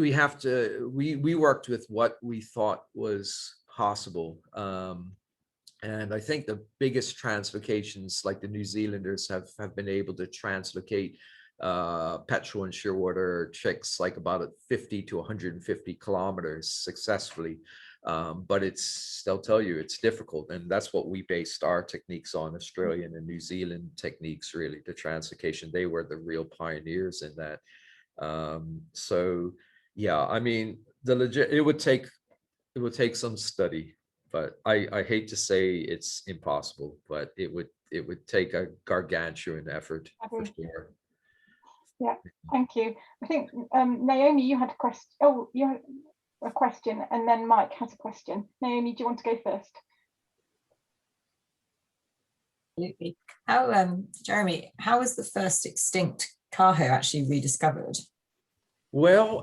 worked with what we thought was possible. And I think the biggest translocations, like the New Zealanders have been able to translocate petrel and shearwater chicks like about 50 to 150 kilometers successfully. But they'll tell you it's difficult, and that's what we based our techniques on, Australian and New Zealand techniques, really. The translocation, they were the real pioneers in that. So yeah, I mean, it would take some study, but I hate to say it's impossible, but it would take a gargantuan effort for sure. Yeah, thank you. I think Naomi, you had a question. Oh, a question, and then Mike has a question. Naomi, do you want to go first? Absolutely. How, Jeremy, how was the first extinct Cajo actually rediscovered? Well,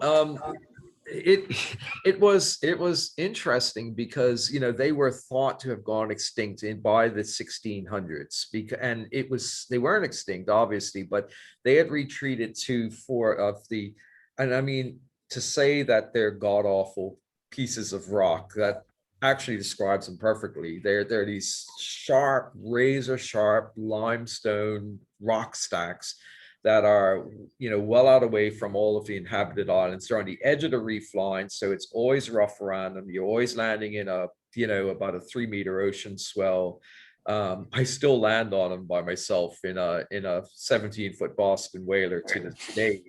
it was interesting because, you know, they were thought to have gone extinct by the 1600s, because, and they weren't extinct obviously, but they had retreated to four of the, and I mean, to say that they're god awful pieces of rock, that actually describes them perfectly. They're these sharp, razor sharp limestone rock stacks that are, you know, well out away from all of the inhabited islands. They're on the edge of the reef line, so it's always rough around them. You're always landing in a, you know, about a 3-meter ocean swell. I still land on them by myself in a 17-foot Boston whaler to this day.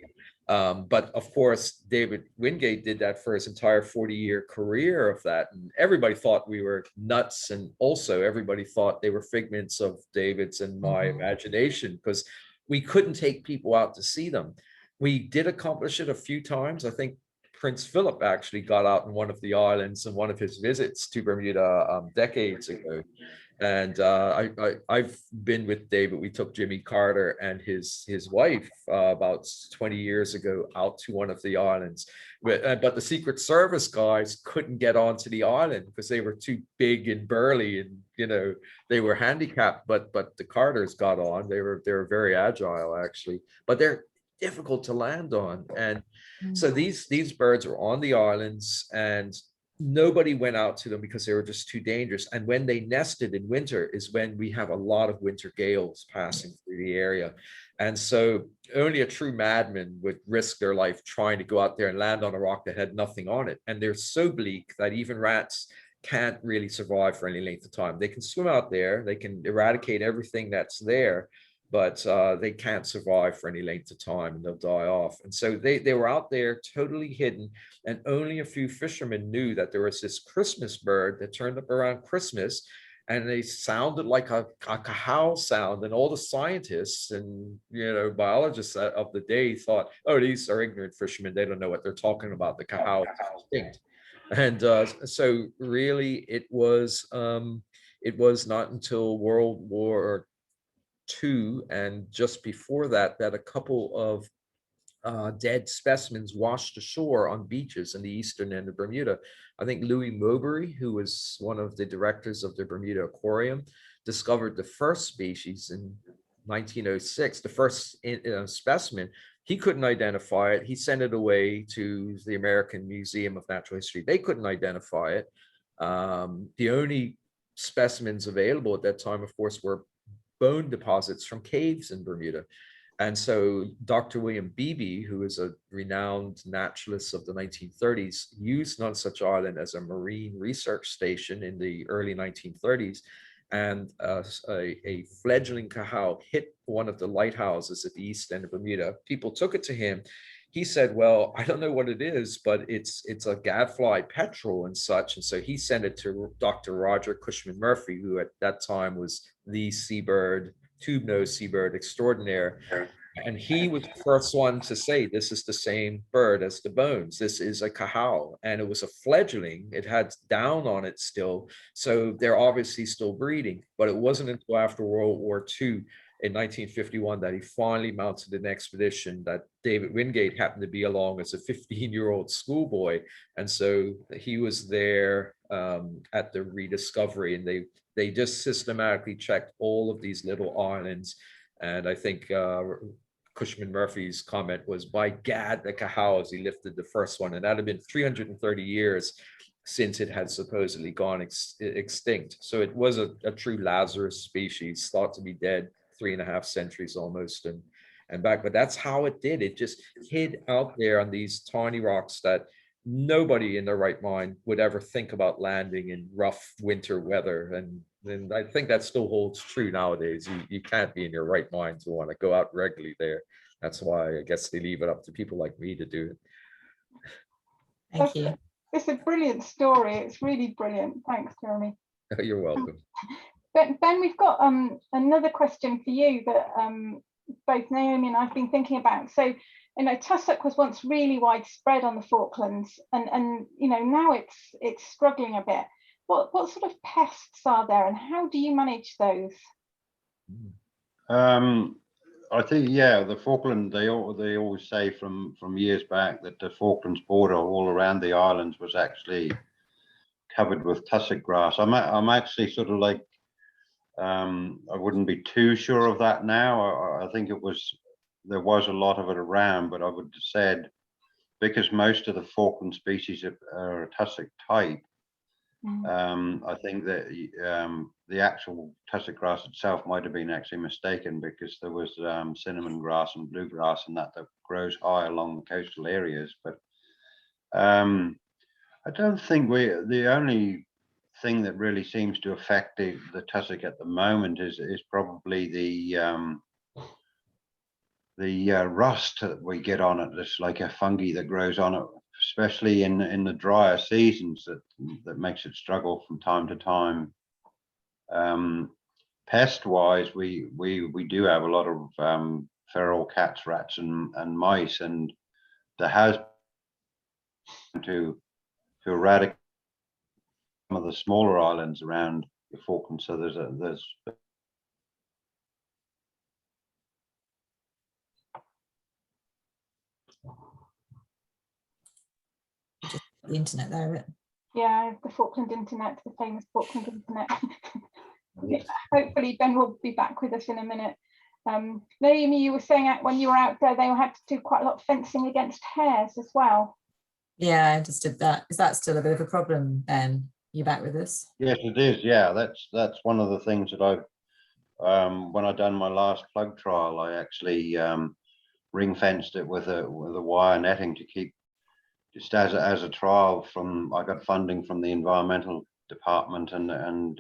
But of course, David Wingate did that for his entire 40-year career of that. And everybody thought we were nuts. And also everybody thought they were figments of David's and my imagination, because we couldn't take people out to see them. We did accomplish it a few times. I think Prince Philip actually got out in one of the islands in one of his visits to Bermuda decades ago. And I've been with David. We took Jimmy Carter and his wife about 20 years ago out to one of the islands. But the Secret Service guys couldn't get onto the island because they were too big and burly, and, you know, they were handicapped. But the Carters got on. They were very agile actually, but they're difficult to land on. And so these birds were on the islands, and nobody went out to them because they were just too dangerous. And when they nested in winter is when we have a lot of winter gales passing through the area. And so only a true madman would risk their life trying to go out there and land on a rock that had nothing on it. And they're so bleak that even rats can't really survive for any length of time. They can swim out there, they can eradicate everything that's there, but they can't survive for any length of time, and they'll die off. And so they were out there totally hidden, and only a few fishermen knew that there was this Christmas bird that turned up around Christmas, and they sounded like a cahao sound. And all the scientists and, you know, biologists of the day thought, oh, these are ignorant fishermen, they don't know what they're talking about, the cahao is extinct. And so really it was not until World War II, and just before that, that a couple of dead specimens washed ashore on beaches in the eastern end of Bermuda. I think Louis Mowbray, who was one of the directors of the Bermuda Aquarium, discovered the first species in 1906, the first specimen. He couldn't identify it. He sent it away to the American Museum of Natural History. They couldn't identify it. The only specimens available at that time, of course, were bone deposits from caves in Bermuda. And so Dr. William Beebe, who is a renowned naturalist of the 1930s, used Nonsuch Island as a marine research station in the early 1930s. And a fledgling cahao hit one of the lighthouses at the east end of Bermuda. People took it to him. He said, well, I don't know what it is, but it's a gadfly petrel and such. And so he sent it to Dr. Roger Cushman Murphy, who at that time was the seabird, tube-nosed seabird extraordinaire. And he was the first one to say, this is the same bird as the bones. This is a cahao. And it was a fledgling. It had down on it still. So they're obviously still breeding. But it wasn't until after World War II in 1951 that he finally mounted an expedition, that David Wingate happened to be along as a 15-year-old schoolboy. And so he was there at the rediscovery, and they just systematically checked all of these little islands. And I think Cushman Murphy's comment was, by gad, the cahao, as he lifted the first one. And that had been 330 years since it had supposedly gone extinct. So it was a true Lazarus species, thought to be dead 3.5 centuries almost and back. But that's how it did. It just hid out there on these tiny rocks that nobody in their right mind would ever think about landing in rough winter weather. And I think that still holds true nowadays. You can't be in your right mind to want to go out regularly there. That's why I guess they leave it up to people like me to do it. Thank you. It's a brilliant story. It's really brilliant. Thanks, Jeremy. You're welcome. Ben, we've got another question for you that both Naomi and I've been thinking about. So You know, tussock was once really widespread on the Falklands, and you know, now it's struggling a bit. What sort of pests are there, and how do you manage those? I think, yeah, the Falkland, they always say from years back that the Falklands border all around the islands was actually covered with tussock grass. I'm actually sort of like, I wouldn't be too sure of that now. I think there was a lot of it around, but I would have said, because most of the Falkland species are a tussock type, I think that the actual tussock grass itself might have been actually mistaken, because there was cinnamon grass and bluegrass and that grows high along the coastal areas. But I don't think the only thing that really seems to affect the tussock at the moment is probably the rust that we get on it. It's like a fungi that grows on it, especially in the drier seasons, that makes it struggle from time to time. Pest wise, we do have a lot of feral cats, rats and mice, and there has to eradicate some of the smaller islands around the Falklands. So there's the internet there. Yeah, the Falkland internet, the famous Falkland internet. Hopefully Ben will be back with us in a minute. Naomi, you were saying when you were out there, they had to do quite a lot of fencing against hares as well. Yeah, I understood that. Is that still a bit of a problem, Ben? You back with us? Yes, it is. Yeah, that's one of the things that I've when I done my last plug trial, I actually ring fenced it with a wire netting to keep, just as a trial. I got funding from the environmental department and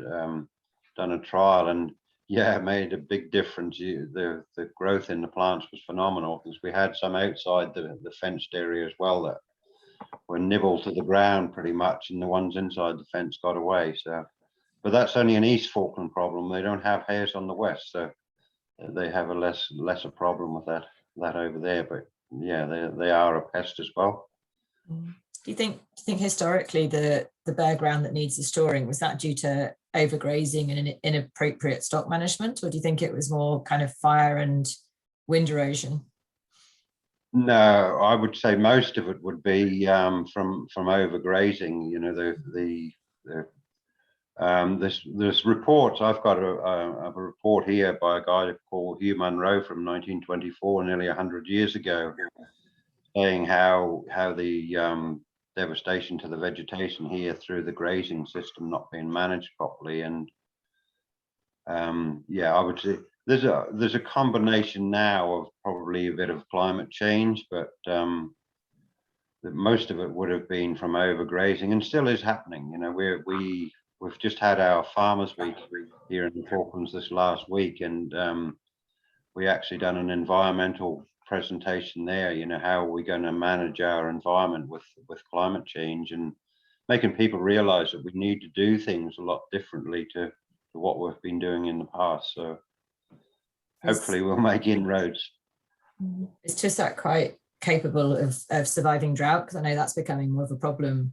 done a trial, and yeah, it made a big difference. The growth in the plants was phenomenal, because we had some outside the fenced area as well that were nibbled to the ground pretty much, and the ones inside the fence got away. So, but that's only an East Falkland problem. They don't have hares on the west, so they have a lesser problem with that over there. But yeah, they are a pest as well. Do you think historically the bare ground that needs restoring, was that due to overgrazing and inappropriate stock management, or do you think it was more kind of fire and wind erosion? No, I would say most of it would be from overgrazing. You know, there's reports. I've got a report here by a guy called Hugh Munro from 1924, nearly 100 years ago, saying how the devastation to the vegetation here through the grazing system not being managed properly. And yeah, I would say there's a combination now of probably a bit of climate change, but most of it would have been from overgrazing, and still is happening. You know, we've just had our Farmers Week here in the Falklands this last week, and we actually done an environmental presentation there. You know, how are we going to manage our environment with climate change, and making people realize that we need to do things a lot differently to what we've been doing in the past. So hopefully we'll make inroads. Is Tussac quite capable of surviving drought? Because I know that's becoming more of a problem.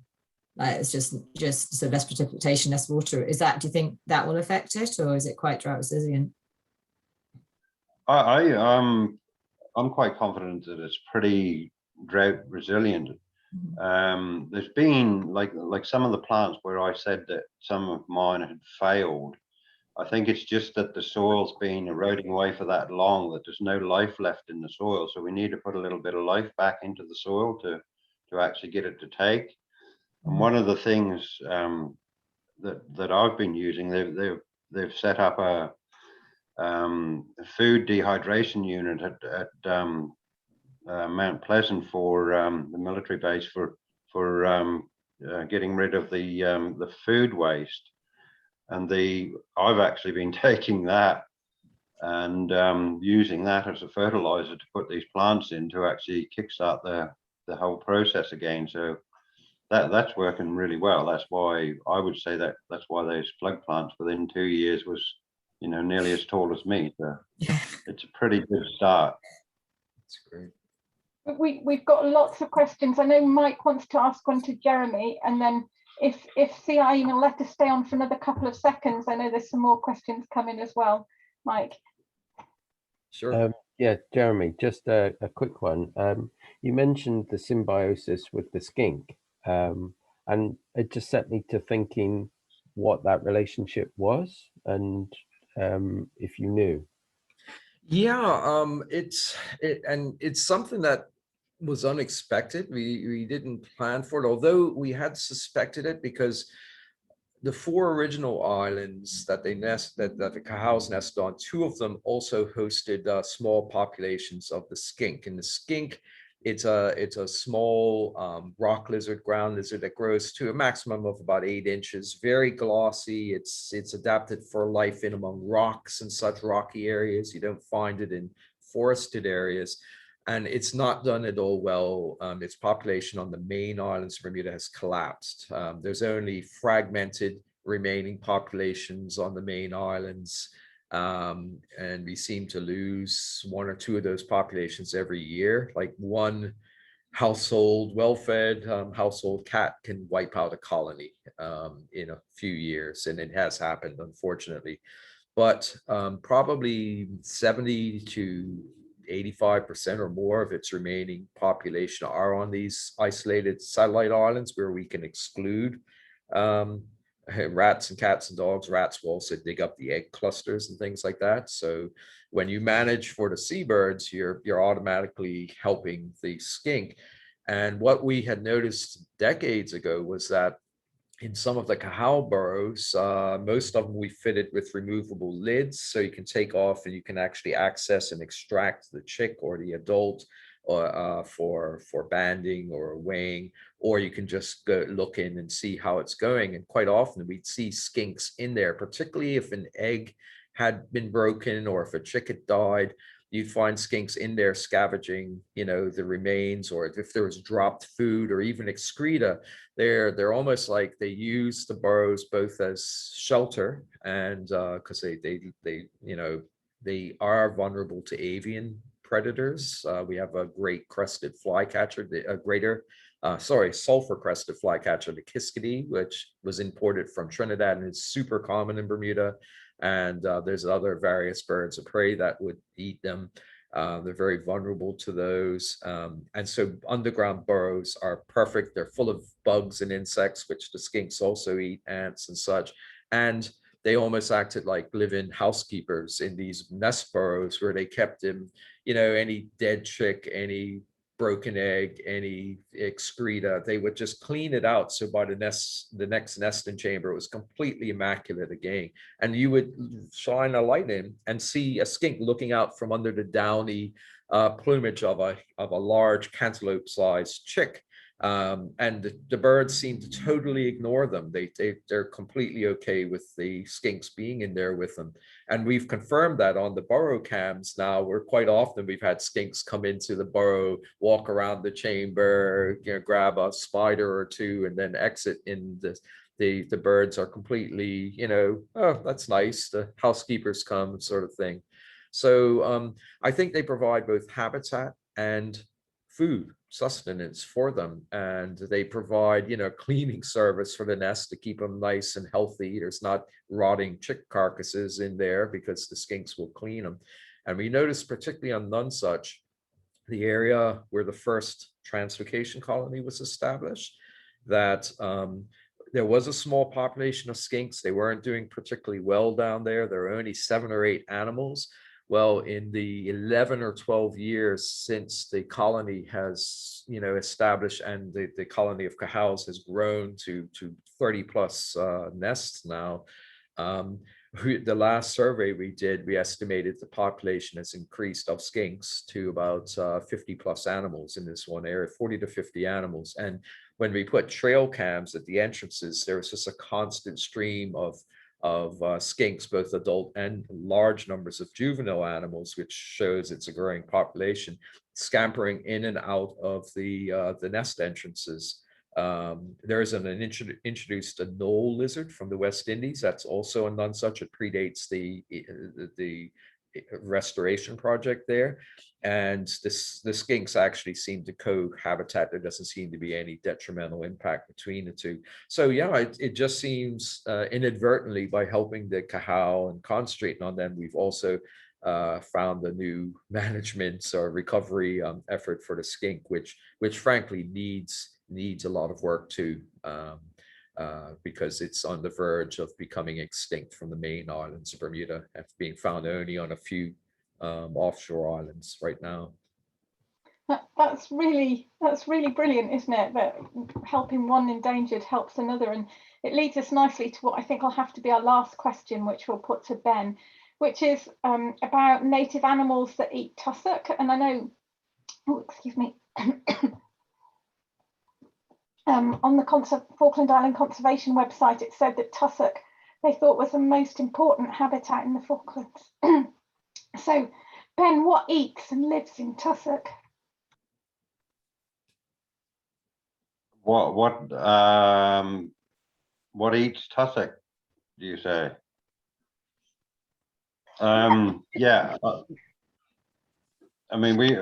Like, it's just sort of less precipitation, less water. Do you think that will affect it, or is it quite drought resilient? I'm quite confident that it's pretty drought resilient. There's been like some of the plants where I said that some of mine had failed. I think it's just that the soil's been eroding away for that long that there's no life left in the soil. So we need to put a little bit of life back into the soil to actually get it to take. And one of the things that I've been using, they've set up a food dehydration unit at Mount Pleasant for the military base for getting rid of the food waste. And I've actually been taking that and using that as a fertilizer to put these plants in to actually kickstart the whole process again. So that's working really well. That's why I would say that's why those plug plants within 2 years was, you know, nearly as tall as me. So it's a pretty good start. That's great. we've got lots of questions. I know Mike wants to ask one to Jeremy, and then if CIEEM will let us stay on for another couple of seconds, I know there's some more questions coming as well. Mike. Sure. Yeah, Jeremy, just a quick one. You mentioned the symbiosis with the skink, and it just set me to thinking what that relationship was, and if you knew. Yeah, it's something that was unexpected. We didn't plan for it, although we had suspected it, because the 4 original islands that they that the cows nest on, 2 of them also hosted small populations of the skink. And the skink, it's a small rock lizard, ground lizard that grows to a maximum of about 8 inches, very glossy. It's adapted for life in among rocks and such rocky areas. You don't find it in forested areas. And it's not done at all well. Its population on the main islands of Bermuda has collapsed. There's only fragmented remaining populations on the main islands. And we seem to lose 1 or 2 of those populations every year. Like one household, well-fed household cat can wipe out a colony in a few years. And it has happened, unfortunately. But probably 70 to 85% or more of its remaining population are on these isolated satellite islands where we can exclude rats and cats and dogs. Rats will also dig up the egg clusters and things like that. So when you manage for the seabirds, you're automatically helping the skink. And what we had noticed decades ago was that in some of the cahal burrows, most of them we fitted with removable lids, so you can take off and you can actually access and extract the chick or the adult for banding or weighing, or you can just go look in and see how it's going. And quite often we'd see skinks in there, particularly if an egg had been broken or if a chick had died. You'd find skinks in there scavenging, the remains, or if there was dropped food or even excreta. They're almost like they use the burrows both as shelter and because they are vulnerable to avian predators. We have a great crested flycatcher, sulfur crested flycatcher, the Kiskadee, which was imported from Trinidad and is super common in Bermuda. And there's other various birds of prey that would eat them. They're very vulnerable to those. And so underground burrows are perfect. They're full of bugs and insects, which the skinks also eat, ants and such. And they almost acted like live-in housekeepers in these nest burrows where they kept them, any dead chick, any broken egg, any excreta, they would just clean it out. So by the next nesting chamber, it was completely immaculate again. And you would shine a light in and see a skink looking out from under the downy plumage of a large cantaloupe-sized chick. And the birds seem to totally ignore them. They're completely okay with the skinks being in there with them. And we've confirmed that on the burrow cams now, where quite often we've had skinks come into the burrow, walk around the chamber, grab a spider or 2, and then exit in the birds are completely, oh, that's nice. The housekeepers come sort of thing. So I think they provide both habitat and food sustenance for them, and they provide cleaning service for the nest to keep them nice and healthy. There's not rotting chick carcasses in there because the skinks will clean them. And we noticed particularly on Nonsuch, the area where the first translocation colony was established, that there was a small population of skinks. They weren't doing particularly well down there. There were only 7 or 8 animals. Well, in the 11 or 12 years since the colony has, established, and the colony of cahals has grown to 30 plus nests now. The last survey we did, we estimated the population has increased of skinks to about 50 plus animals in this one area, 40 to 50 animals. And when we put trail cams at the entrances, there was just a constant stream of skinks, both adult and large numbers of juvenile animals, which shows it's a growing population, scampering in and out of the nest entrances. There is an introduced a knoll lizard from the West Indies that's also a Nonsuch. It predates the restoration project there. And the skinks actually seem to cohabitat. There doesn't seem to be any detrimental impact between the two. So yeah, it just seems inadvertently, by helping the Cahal and concentrating on them, we've also found a new management or recovery effort for the skink, which frankly needs a lot of work too, because it's on the verge of becoming extinct from the main islands of Bermuda, and being found only on a few offshore islands right now. That's really brilliant, isn't it? That helping one endangered helps another, and it leads us nicely to what I think will have to be our last question, which we'll put to Ben, which is about native animals that eat tussock. And I know, oh, excuse me, on the Falkland Island Conservation website, it said that tussock they thought was the most important habitat in the Falklands. So, Ben, what eats and lives in tussock? What eats tussock, do you say? Yeah, I mean, we,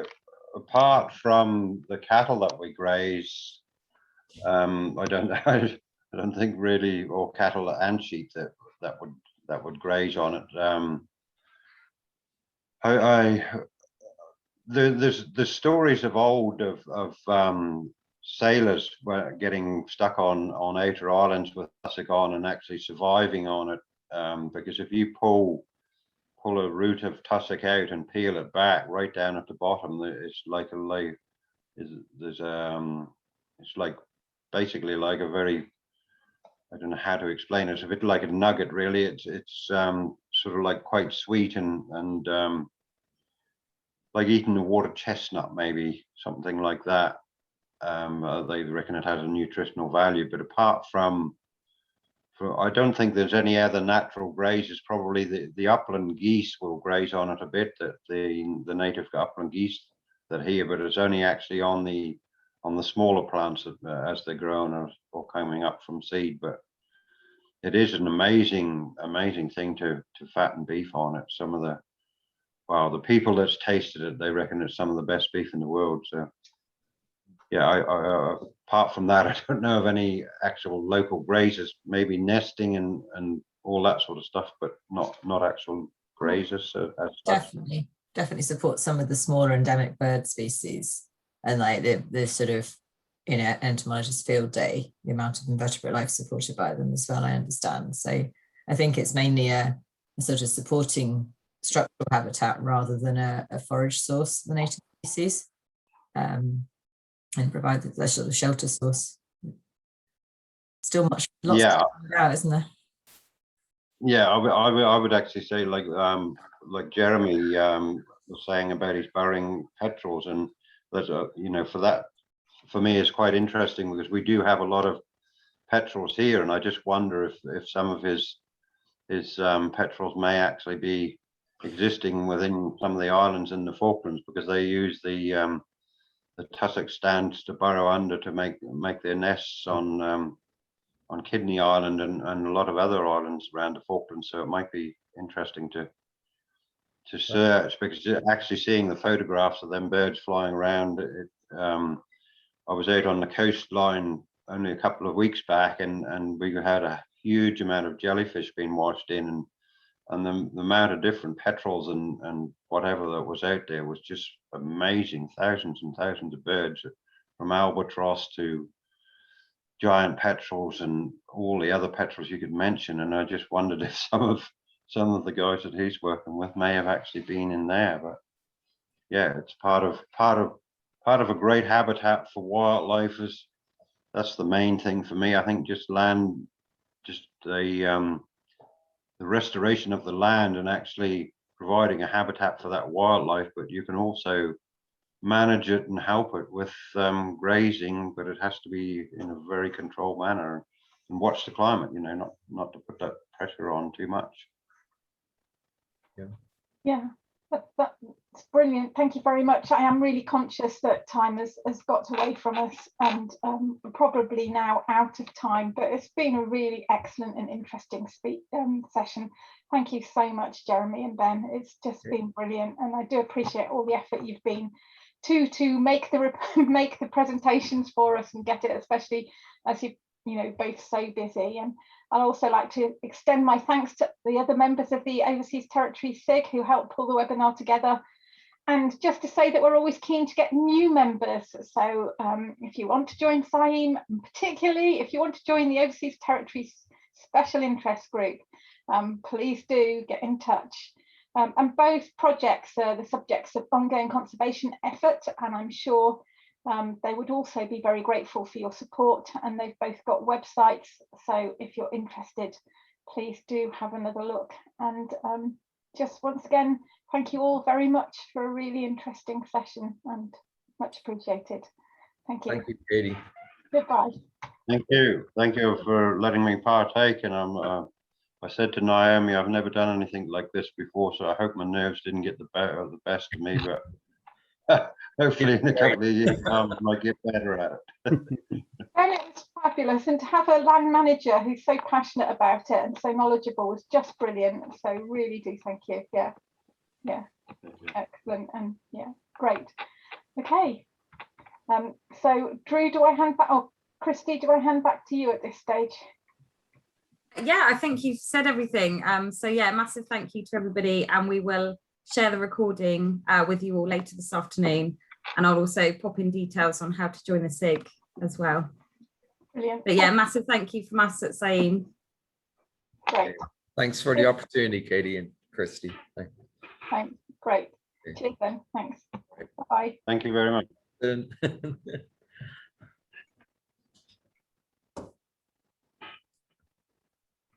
apart from the cattle that we graze, I don't think really, or cattle and sheep that would graze on it. There's stories of old of sailors were getting stuck on outer islands with tussock on and actually surviving on it, because if you pull a root of tussock out and peel it back right down at the bottom, it's like it's like basically like a very, I don't know how to explain it. It's a bit like a nugget, really. It's sort of like quite sweet and like eating a water chestnut, maybe something like that. They reckon it has a nutritional value, but apart from, I don't think there's any other natural grazers. Probably the upland geese will graze on it a bit, that the native upland geese that here, but it's only actually on the smaller plants as they're grown or coming up from seed. But it is an amazing thing to fatten beef on it. Some of the people that's tasted it, they reckon it's some of the best beef in the world. So yeah, I apart from that, I don't know of any actual local grazers, maybe nesting and all that sort of stuff, but not actual grazers. So definitely support some of the smaller endemic bird species, and like the sort of, you know, entomologist field day, the amount of invertebrate life supported by them as well, I understand. So I think it's mainly a sort of supporting structural habitat rather than a forage source for the native species, and provide the sort of shelter source. Still lots out, isn't there? Yeah, I would actually say like Jeremy was saying about his burrowing petrels, and there's you know, for me it's quite interesting because we do have a lot of petrels here, and I just wonder if some of his petrels may actually be existing within some of the islands in the Falklands, because they use the tussock stands to burrow under to make their nests on Kidney Island and a lot of other islands around the Falklands. So it might be interesting to search, because actually seeing the photographs of them birds flying around, I was out on the coastline only a couple of weeks back, and we had a huge amount of jellyfish being washed in, and the amount of different petrels and whatever that was out there was just amazing. Thousands and thousands of birds, from albatross to giant petrels and all the other petrels you could mention. And I just wondered if some of the guys that he's working with may have actually been in there. But yeah, it's part of a great habitat for wildlife. That's the main thing for me. I think just the restoration of the land and actually providing a habitat for that wildlife, but you can also manage it and help it with grazing, but it has to be in a very controlled manner, and watch the climate, you know, not to put that pressure on too much. Yeah, That's brilliant. Thank you very much. I am really conscious that time has got away from us, and we're probably now out of time, but it's been a really excellent and interesting session. Thank you so much, Jeremy and Ben. It's just been brilliant, and I do appreciate all the effort you've been to make the presentations for us and get it, especially as you know both so busy. And I'd also like to extend my thanks to the other members of the Overseas Territory SIG who helped pull the webinar together. And just to say that we're always keen to get new members. So if you want to join CIEEM, and particularly if you want to join the Overseas Territory Special Interest Group, please do get in touch. And both projects are the subjects of ongoing conservation effort, and I'm sure they would also be very grateful for your support, and they've both got websites, so if you're interested, please do have another look. And just once again, thank you all very much for a really interesting session, and much appreciated. Thank you. Thank you, Katie. Goodbye. Thank you for letting me partake. And I said to Naomi, I've never done anything like this before, so I hope my nerves didn't get the best of me, but hopefully in a couple of years I might get better at it. And it was fabulous, and to have a land manager who's so passionate about it and so knowledgeable was just brilliant. So really do thank you. Yeah, excellent, and yeah, great. Okay, so Drew, do I hand back? Oh, Christy, do I hand back to you at this stage? Yeah, I think you've said everything. So yeah, massive thank you to everybody, and we will share the recording with you all later this afternoon, and I'll also pop in details on how to join the SIG as well. Brilliant. But yeah, massive thank you from us at CIEEM. Great. Thanks for the opportunity, Katie and Christy. Thanks. Great. Cheers then. Thanks. Bye. Thank you very much.